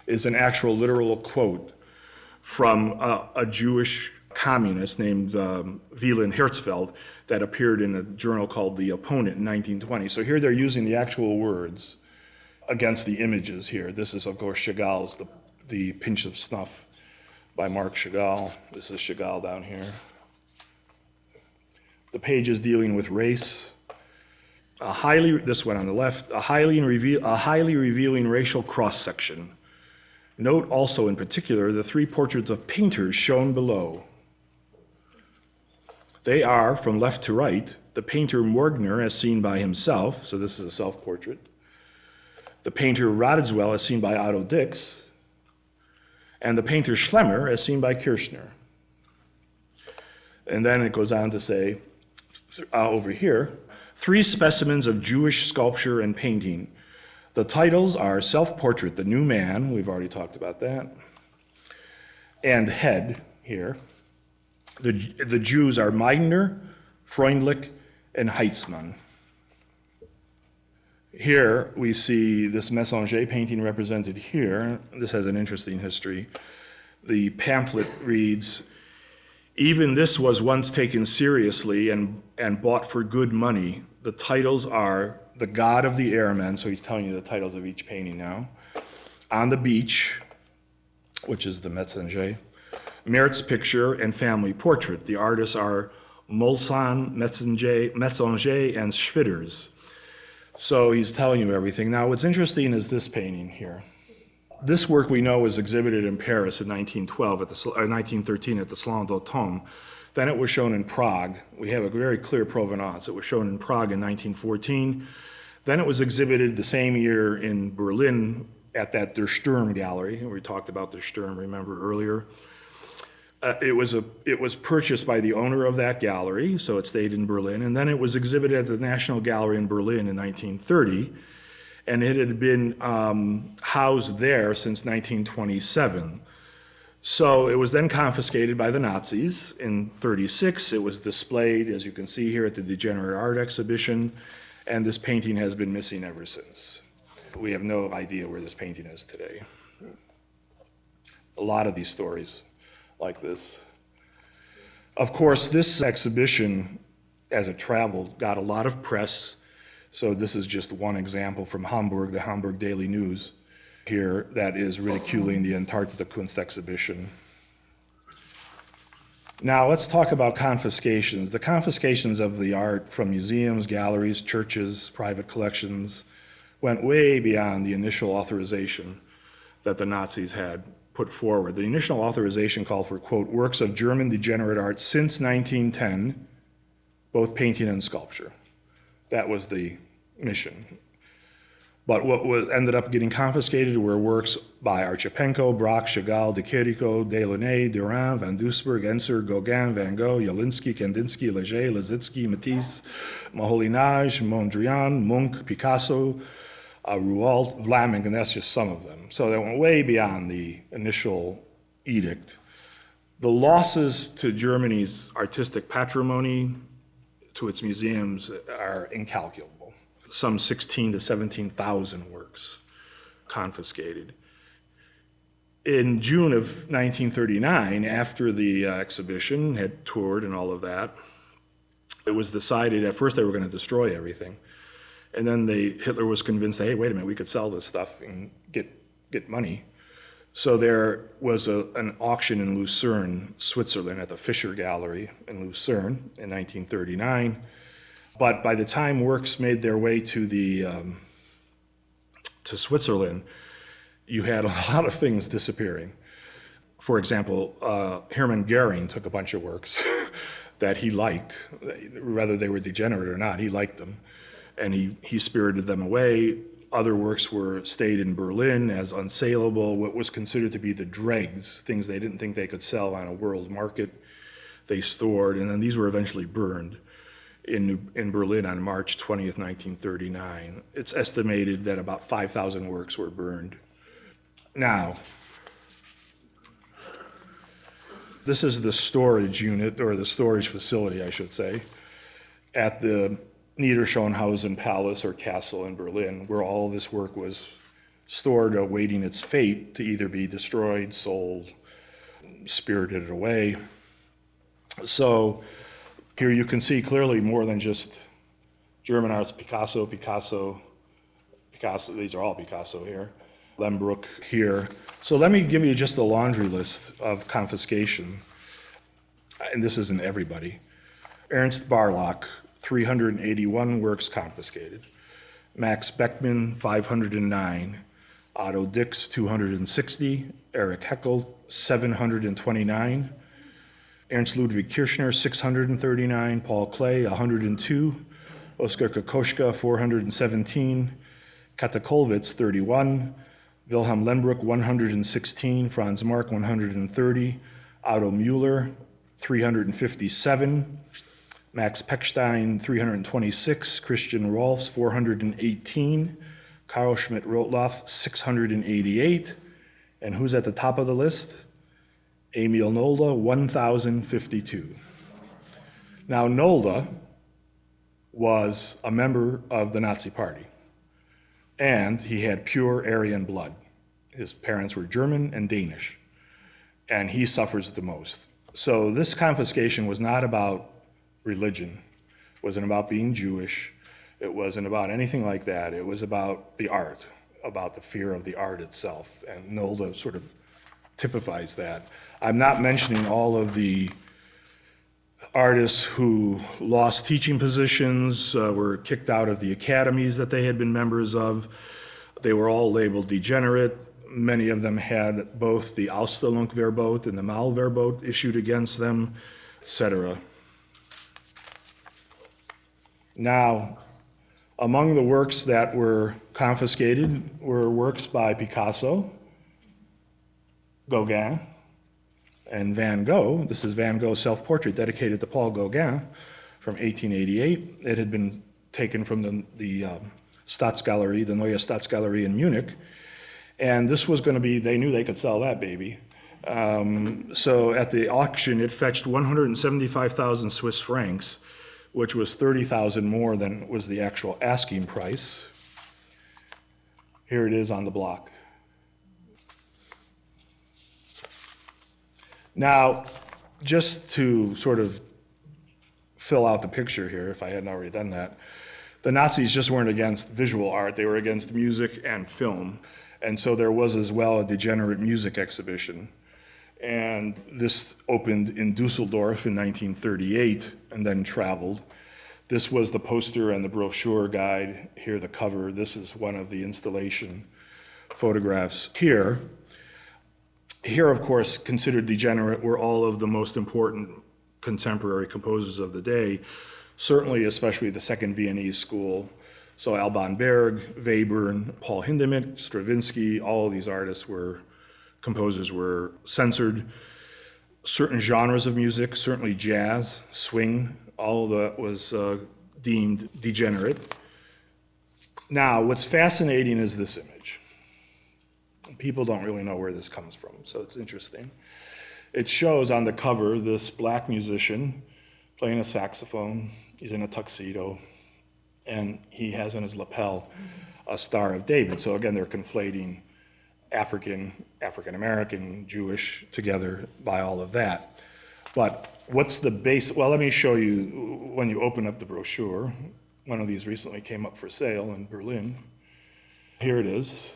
an actual literal quote from a Jewish communist named Wieland Herzfeld that appeared in a journal called The Opponent in 1920. So here they're using the actual words against the images here. This is, of course, Chagall's The Pinch of Snuff by Marc Chagall. This is Chagall down here. The page is dealing with race. This one on the left, a highly revealing racial cross-section. Note also in particular the three portraits of painters shown below. They are, from left to right, the painter Morgner as seen by himself, so this is a self-portrait. The painter Radziwill as seen by Otto Dix, and the painter Schlemmer as seen by Kirchner. And then it goes on to say, over here, three specimens of Jewish sculpture and painting. The titles are Self-Portrait, The New Man, we've already talked about that, and Head here. The Jews are Meidner, Freundlich, and Heitzmann. Here we see this Messenger painting represented here. This has an interesting history. The pamphlet reads, even this was once taken seriously and bought for good money. The titles are The God of the Airmen, so he's telling you the titles of each painting now. On the Beach, which is the Messenger. Mert's Picture and Family Portrait. The artists are Molsan, Metzinger, and Schwitters. So he's telling you everything. Now, what's interesting is this painting here. This work we know was exhibited in Paris in 1913 at the Salon d'Automne. Then it was shown in Prague. We have a very clear provenance. It was shown in Prague in 1914. Then it was exhibited the same year in Berlin at that Der Sturm Gallery. We talked about Der Sturm, remember, earlier. It was purchased by the owner of that gallery, so it stayed in Berlin, and then it was exhibited at the National Gallery in Berlin in 1930, and it had been housed there since 1927. So it was then confiscated by the Nazis. In 1936, it was displayed, as you can see here, at the Degenerate Art Exhibition, and this painting has been missing ever since. We have no idea where this painting is today. A lot of these stories like this. Of course, this exhibition, as it traveled, got a lot of press. So this is just one example from Hamburg, the Hamburg Daily News here, that is ridiculing the Antarctica Kunst exhibition. Now let's talk about confiscations. The confiscations of the art from museums, galleries, churches, private collections went way beyond the initial authorization that the Nazis had put forward. The initial authorization called for, quote, works of German degenerate art since 1910, both painting and sculpture. That was the mission. But what ended up getting confiscated were works by Archipenko, Braque, Chagall, de Chirico, Delaunay, Durand, Van Doesburg, Enser, Gauguin, Van Gogh, Jawlensky, Kandinsky, Leger, Lissitzky, Matisse, Moholy-Nagy, Mondrian, Munch, Picasso, Rouault, Vlaminck, and that's just some of them. So they went way beyond the initial edict. The losses to Germany's artistic patrimony, to its museums, are incalculable. Some 16,000 to 17,000 works confiscated. In June of 1939, after the exhibition had toured and all of that, it was decided, at first they were going to destroy everything. And then Hitler was convinced that, hey, wait a minute, we could sell this stuff and get money. So there was an auction in Lucerne, Switzerland, at the Fischer Gallery in Lucerne in 1939. But by the time works made their way to Switzerland, you had a lot of things disappearing. For example, Hermann Goering took a bunch of works that he liked, whether they were degenerate or not, he liked them, and he spirited them away. Other works stayed in Berlin as unsaleable, what was considered to be the dregs, things they didn't think they could sell on a world market, they stored, and then these were eventually burned in Berlin on March 20th, 1939. It's estimated that about 5,000 works were burned. Now, this is the storage unit, or the storage facility, I should say, at the Niederschönhausen Palace or Castle in Berlin, where all this work was stored awaiting its fate to either be destroyed, sold, spirited away. So here you can see clearly more than just German artists, Picasso, these are all Picasso here, Lehmbruck here. So let me give you just a laundry list of confiscation, and this isn't everybody. Ernst Barlach, 381 works confiscated. Max Beckmann, 509. Otto Dix, 260. Erich Heckel, 729. Ernst Ludwig Kirchner, 639. Paul Klee, 102. Oskar Kokoschka, 417. Kata Kollwitz, 31. Wilhelm Lehmbruck, 116. Franz Marc, 130. Otto Müller, 357. Max Pechstein, 326, Christian Rolfs, 418, Karl Schmidt-Rottluff, 688, and who's at the top of the list? Emil Nolde, 1,052. Now, Nolde was a member of the Nazi Party, and he had pure Aryan blood. His parents were German and Danish, and he suffers the most. So this confiscation was not about religion, it wasn't about being Jewish, it wasn't about anything like that. It was about the art, about the fear of the art itself, and Nolde sort of typifies that. I'm not mentioning all of the artists who lost teaching positions, were kicked out of the academies that they had been members of. They were all labeled degenerate. Many of them had both the Ausstellungsverbot and the Malverbot issued against them, etc. Now, among the works that were confiscated were works by Picasso, Gauguin, and Van Gogh. This is Van Gogh's self-portrait dedicated to Paul Gauguin from 1888. It had been taken from the Staatsgalerie, the Neue Staatsgalerie in Munich. And this was going to be, they knew they could sell that baby. So at the auction, it fetched 175,000 Swiss francs, which was 30,000 more than was the actual asking price. Here it is on the block. Now, just to sort of fill out the picture here, if I hadn't already done that, the Nazis just weren't against visual art, they were against music and film. And so there was as well a degenerate music exhibition. And this opened in Dusseldorf in 1938 and then traveled. This was the poster and the brochure guide. Here, the cover. This is one of the installation photographs here. Here, of course, considered degenerate were all of the most important contemporary composers of the day, certainly especially the Second Viennese School. So Alban Berg, Webern, Paul Hindemith, Stravinsky, all of these artists composers were censored. Certain genres of music, certainly jazz, swing, all of that was deemed degenerate. Now, what's fascinating is this image. People don't really know where this comes from, so it's interesting. It shows on the cover this black musician playing a saxophone. He's in a tuxedo, and he has on his lapel a Star of David. So again, they're conflating African-American, Jewish together by all of that. But what's the base? Well, let me show you when you open up the brochure. One of these recently came up for sale in Berlin. Here it is.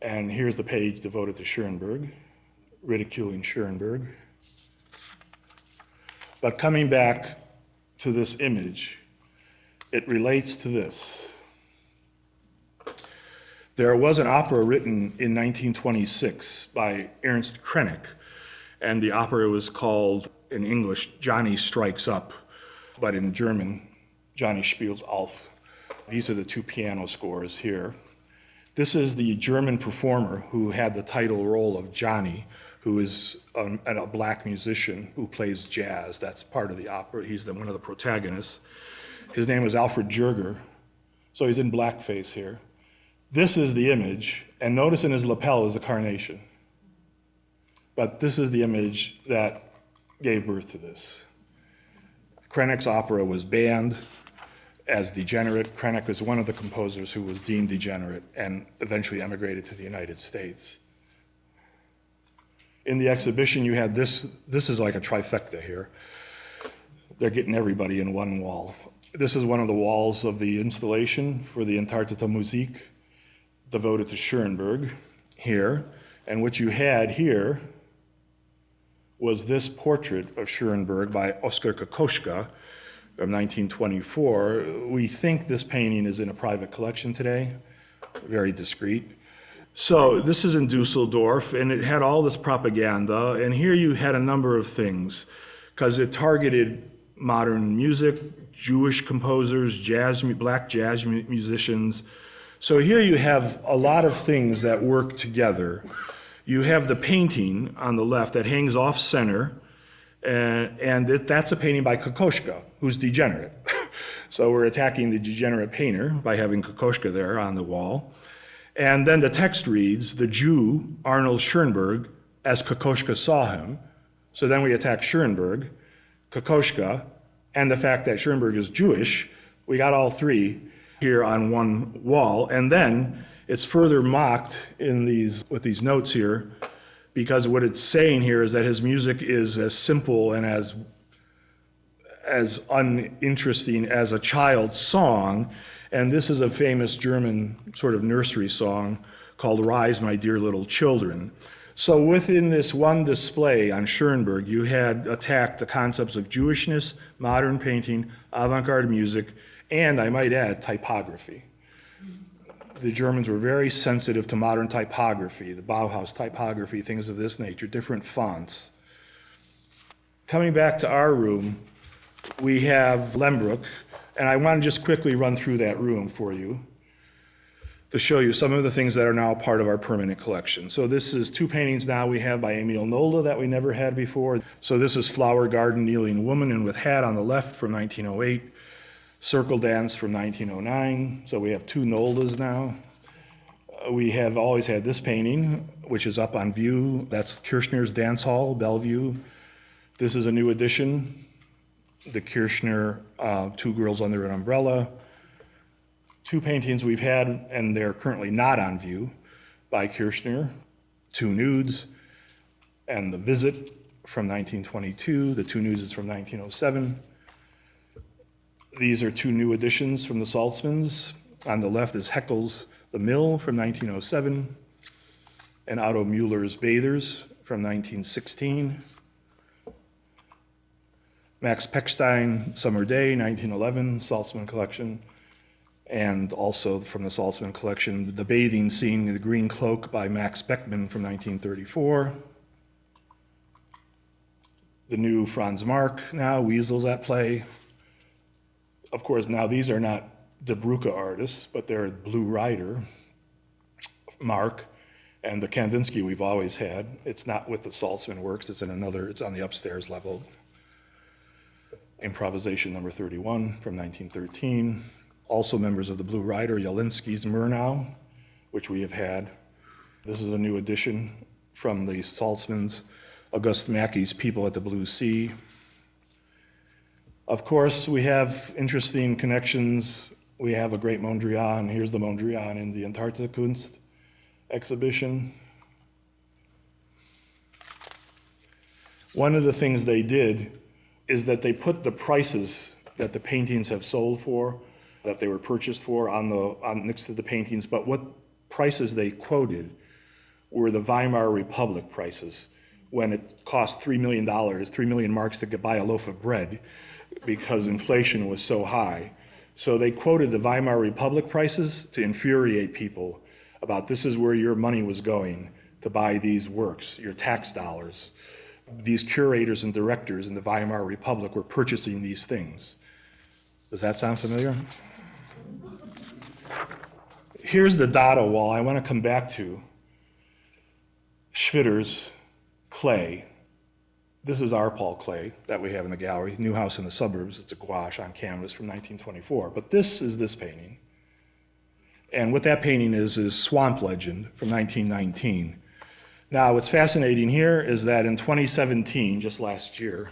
And here's the page devoted to Schoenberg, ridiculing Schoenberg. But coming back to this image, it relates to this. There was an opera written in 1926 by Ernst Krenek, and the opera was called, in English, Johnny Strikes Up, but in German, Johnny spielt auf. These are the two piano scores here. This is the German performer who had the title role of Johnny, who is a black musician who plays jazz. That's part of the opera. He's one of the protagonists. His name was Alfred Jürger, so he's in blackface here. This is the image, and notice in his lapel is a carnation. But this is the image that gave birth to this. Krenek's opera was banned as degenerate. Krenek was one of the composers who was deemed degenerate and eventually emigrated to the United States. In the exhibition, you had this. This is like a trifecta here. They're getting everybody in one wall. This is one of the walls of the installation for the Entartete Musik, devoted to Schoenberg here. And what you had here was this portrait of Schoenberg by Oskar Kokoschka of 1924. We think this painting is in a private collection today, very discreet. So this is in Dusseldorf, and it had all this propaganda, and here you had a number of things, because it targeted modern music, Jewish composers, black jazz musicians. So here you have a lot of things that work together. You have the painting on the left that hangs off center, and that's a painting by Kokoschka, who's degenerate. So we're attacking the degenerate painter by having Kokoschka there on the wall. And then the text reads, the Jew, Arnold Schoenberg, as Kokoschka saw him. So then we attack Schoenberg, Kokoschka, and the fact that Schoenberg is Jewish. We got all three here on one wall. And then it's further mocked with these notes here, because what it's saying here is that his music is as simple and as uninteresting as a child's song. And this is a famous German sort of nursery song called Rise, My Dear Little Children. So within this one display on Schoenberg, you had attacked the concepts of Jewishness, modern painting, avant-garde music, and I might add, typography. The Germans were very sensitive to modern typography, the Bauhaus typography, things of this nature, different fonts. Coming back to our room, we have Lehmbruck, and I want to just quickly run through that room for you to show you some of the things that are now part of our permanent collection. So this is two paintings now we have by Emil Nolde that we never had before. So this is Flower Garden Kneeling Woman and with Hat on the left from 1908, Circle Dance from 1909. So we have two Noldes now. We have always had this painting, which is up on view. That's Kirchner's Dance Hall, Bellevue. This is a new edition. The Kirchner, Two Girls Under an Umbrella. Two paintings we've had, and they're currently not on view, by Kirchner. Two Nudes, and The Visit from 1922. The Two Nudes is from 1907. These are two new editions from the Saltzmans. On the left is Haeckel's The Mill from 1907, and Otto Mueller's Bathers from 1916. Max Pechstein, Summer Day, 1911, Saltzman collection. And also from the Saltzman collection, The Bathing Scene, The Green Cloak by Max Beckmann from 1934. The new Franz Marc now, Weasels at Play. Of course, now these are not De Broeke artists, but they're Blue Rider, Marc, and the Kandinsky we've always had. It's not with the Saltzman works, it's on the upstairs level. Improvisation number 31 from 1913. Also members of the Blue Rider, Jelinsky's Murnau, which we have had. This is a new edition from the Saltzmans, August Mackey's People at the Blue Sea. Of course, we have interesting connections. We have a great Mondrian. Here's the Mondrian in the Entartete Kunst exhibition. One of the things they did is that they put the prices that the paintings have sold for, that they were purchased for, on next to the paintings, but what prices they quoted were the Weimar Republic prices, when it cost $3 million, 3 million marks to buy a loaf of bread because inflation was so high. So they quoted the Weimar Republic prices to infuriate people about this is where your money was going to buy these works, your tax dollars. These curators and directors in the Weimar Republic were purchasing these things. Does that sound familiar? Here's the Dada wall I want to come back to. Schwitter's Klee. This is our Paul Klee that we have in the gallery, New House in the Suburbs. It's a gouache on canvas from 1924. But this is this painting. And what that painting is Swamp Legend from 1919. Now, what's fascinating here is that in 2017, just last year,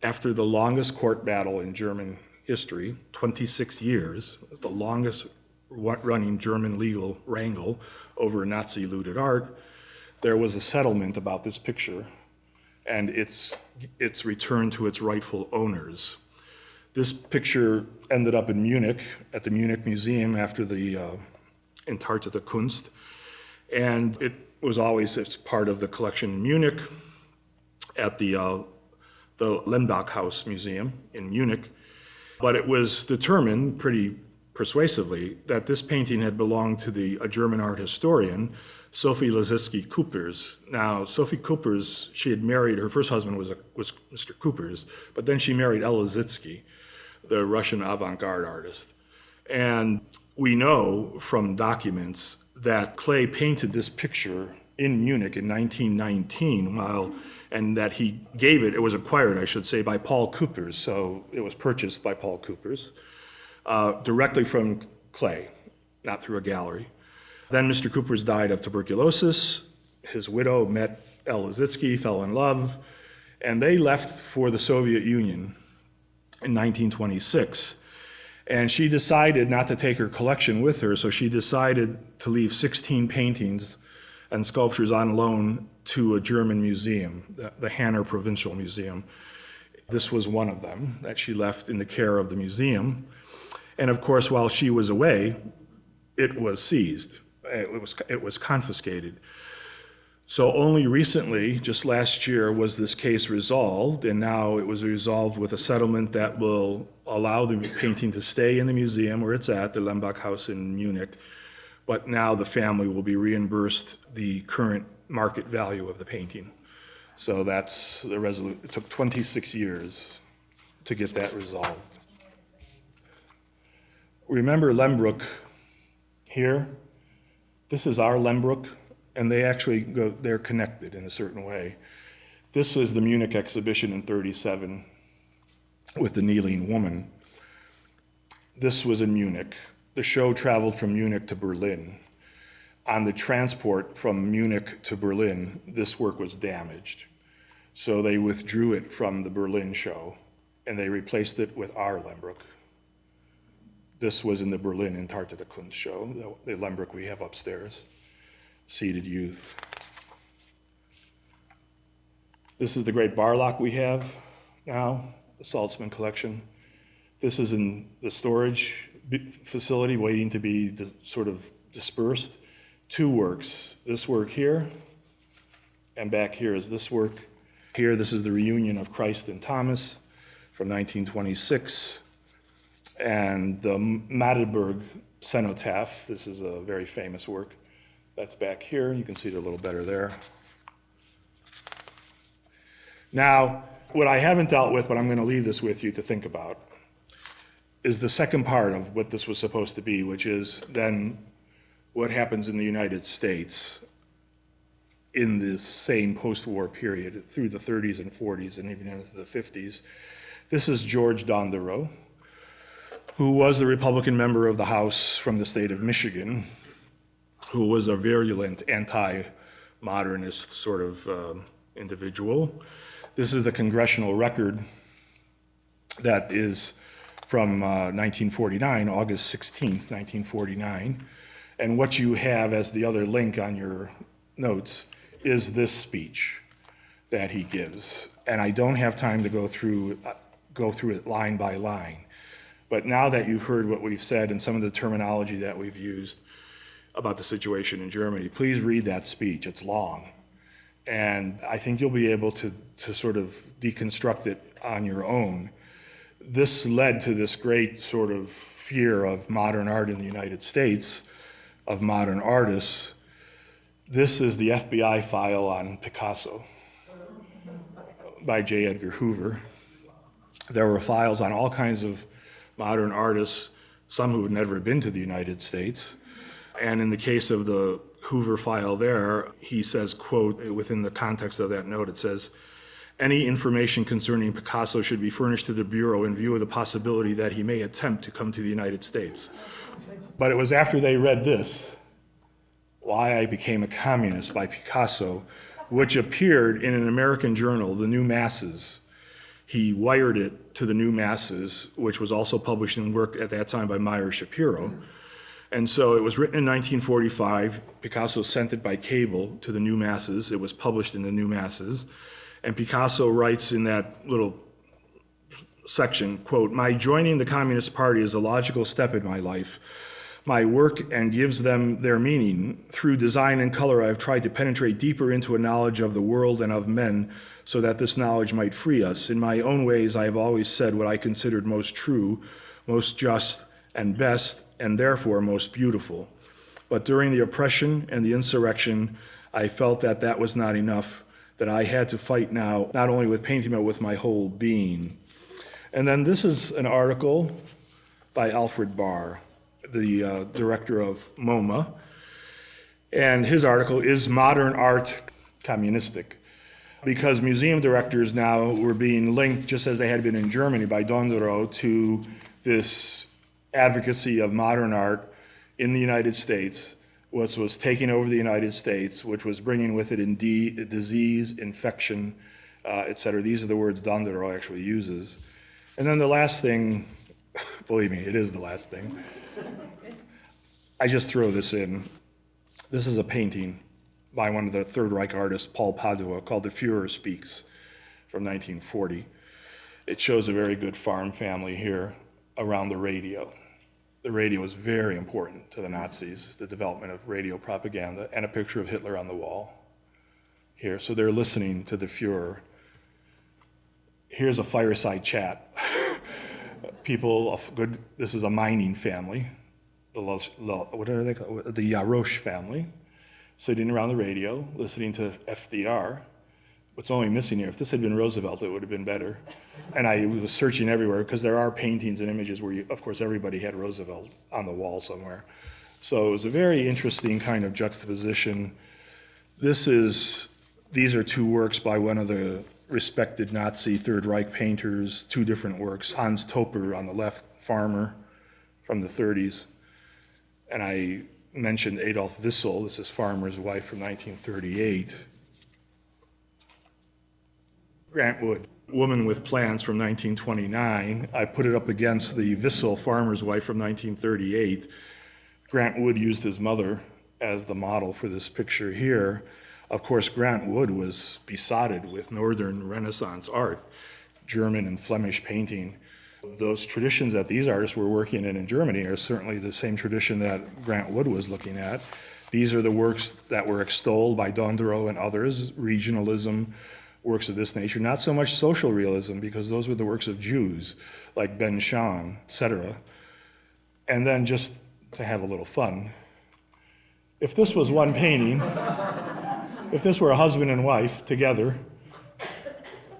after the longest court battle in German history, 26 years, the longest running German legal wrangle over Nazi looted art, there was a settlement about this picture and its return to its rightful owners. This picture ended up in Munich at the Munich Museum after the Entartete Kunst, and it was always it's part of the collection in Munich at the Lenbach House Museum in Munich. But it was determined pretty persuasively that this painting had belonged to a German art historian, Sophie Lazitzky Coopers. Now, Sophie Coopers, she had married, her first husband was Mr. Coopers, but then she married El Lazitzky, the Russian avant-garde artist. And we know from documents that Klee painted this picture in Munich in 1919 and that he gave it was acquired, I should say, by Paul Coopers. So it was purchased by Paul Coopers, directly from Klee, not through a gallery. Then Mr. Coopers died of tuberculosis. His widow met El Lazitzky, fell in love, and they left for the Soviet Union in 1926. And she decided not to take her collection with her, so she decided to leave 16 paintings and sculptures on loan to a German museum, the Hanner Provincial Museum. This was one of them that she left in the care of the museum. And of course, while she was away, it was seized. It was confiscated. So only recently, just last year, was this case resolved, and now it was resolved with a settlement that will allow the painting to stay in the museum where it's at, the Lenbach House in Munich, but now the family will be reimbursed the current market value of the painting. So that's the resolution. It took 26 years to get that resolved. Remember Lehmbruck here? This is our Lehmbruck, and they're connected in a certain way. This was the Munich exhibition in '37 with the kneeling woman. This was in Munich. The show traveled from Munich to Berlin. On the transport from Munich to Berlin, this work was damaged. So they withdrew it from the Berlin show, and they replaced it with our Lehmbruck. This was in the Berlin Entartete Kunst show, the Lehmbruck we have upstairs, Seated Youth. This is the great Barlach we have now, the Saltzman collection. This is in the storage facility waiting to be sort of dispersed. Two works, this work here, and back here is this work. Here, this is the reunion of Christ and Thomas from 1926. And the Magdeburg Cenotaph, this is a very famous work. That's back here, you can see it a little better there. Now, what I haven't dealt with, but I'm going to leave this with you to think about, is the second part of what this was supposed to be, which is then what happens in the United States in this same post-war period through the 30s and 40s and even into the 50s. This is George Dondereau, who was the Republican member of the House from the state of Michigan, who was a virulent anti-modernist sort of individual. This is the congressional record that is from 1949, August 16th, 1949. And what you have as the other link on your notes is this speech that he gives. And I don't have time to go through it line by line. But now that you've heard what we've said and some of the terminology that we've used, about the situation in Germany. Please read that speech. It's long. And I think you'll be able to sort of deconstruct it on your own. This led to this great sort of fear of modern art in the United States, of modern artists. This is the FBI file on Picasso by J. Edgar Hoover. There were files on all kinds of modern artists, some who had never been to the United States. And in the case of the Hoover file there, he says, quote, within the context of that note, it says, "Any information concerning Picasso should be furnished to the Bureau in view of the possibility that he may attempt to come to the United States." But it was after they read this, "Why I Became a Communist" by Picasso, which appeared in an American journal, The New Masses. He wired it to The New Masses, which was also published in work at that time by Meyer Shapiro. And so it was written in 1945. Picasso sent it by cable to The New Masses. It was published in The New Masses. And Picasso writes in that little section, quote, "My joining the Communist Party is a logical step in my life. My work and gives them their meaning. Through design and color, I have tried to penetrate deeper into a knowledge of the world and of men so that this knowledge might free us. In my own ways, I have always said what I considered most true, most just, and best, and therefore most beautiful. But during the oppression and the insurrection, I felt that that was not enough, that I had to fight now, not only with painting, but with my whole being." And then this is an article by Alfred Barr, the director of MoMA. And his article, "Is Modern Art Communistic?" Because museum directors now were being linked, just as they had been in Germany by Dondero, to this advocacy of modern art in the United States, which was taking over the United States, which was bringing with it disease, infection, et cetera. These are the words Dondero actually uses. And then the last thing, believe me, it is the last thing. I just throw this in. This is a painting by one of the Third Reich artists, Paul Padua, called "The Führer Speaks" from 1940. It shows a very good farm family here around the radio. The radio was very important to the Nazis, the development of radio propaganda, and a picture of Hitler on the wall here. So they're listening to the Führer. Here's a fireside chat. People of good, this is a mining family, what are they called? The Yarosh family, sitting around the radio, listening to FDR. What's only missing here, if this had been Roosevelt, it would have been better. And I was searching everywhere, because there are paintings and images where, of course, everybody had Roosevelt on the wall somewhere. So it was a very interesting kind of juxtaposition. These are two works by one of the respected Nazi Third Reich painters, two different works. Hans Topper on the left, farmer from the 30s. And I mentioned Adolf Wissel, this is Farmer's Wife from 1938. Grant Wood, Woman with Plants from 1929. I put it up against the Wissel, Farmer's Wife from 1938. Grant Wood used his mother as the model for this picture here. Of course, Grant Wood was besotted with Northern Renaissance art, German and Flemish painting. Those traditions that these artists were working in Germany are certainly the same tradition that Grant Wood was looking at. These are the works that were extolled by Dondero and others, regionalism, works of this nature, not so much social realism, because those were the works of Jews, like Ben Shahn, etc. And then just to have a little fun, if this was one painting, if this were a husband and wife together,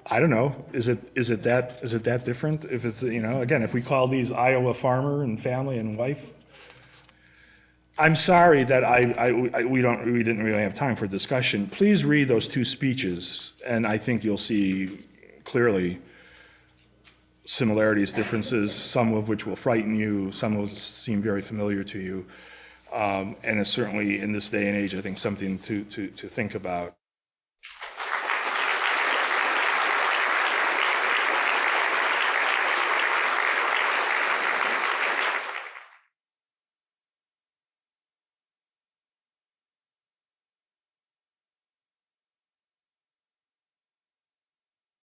I don't know, is it that different? If it's, again, if we call these Iowa farmer and family and wife, I'm sorry that we didn't really have time for discussion. Please read those two speeches, and I think you'll see clearly similarities, differences, some of which will frighten you, some will seem very familiar to you, and it's certainly in this day and age, I think, something to think about.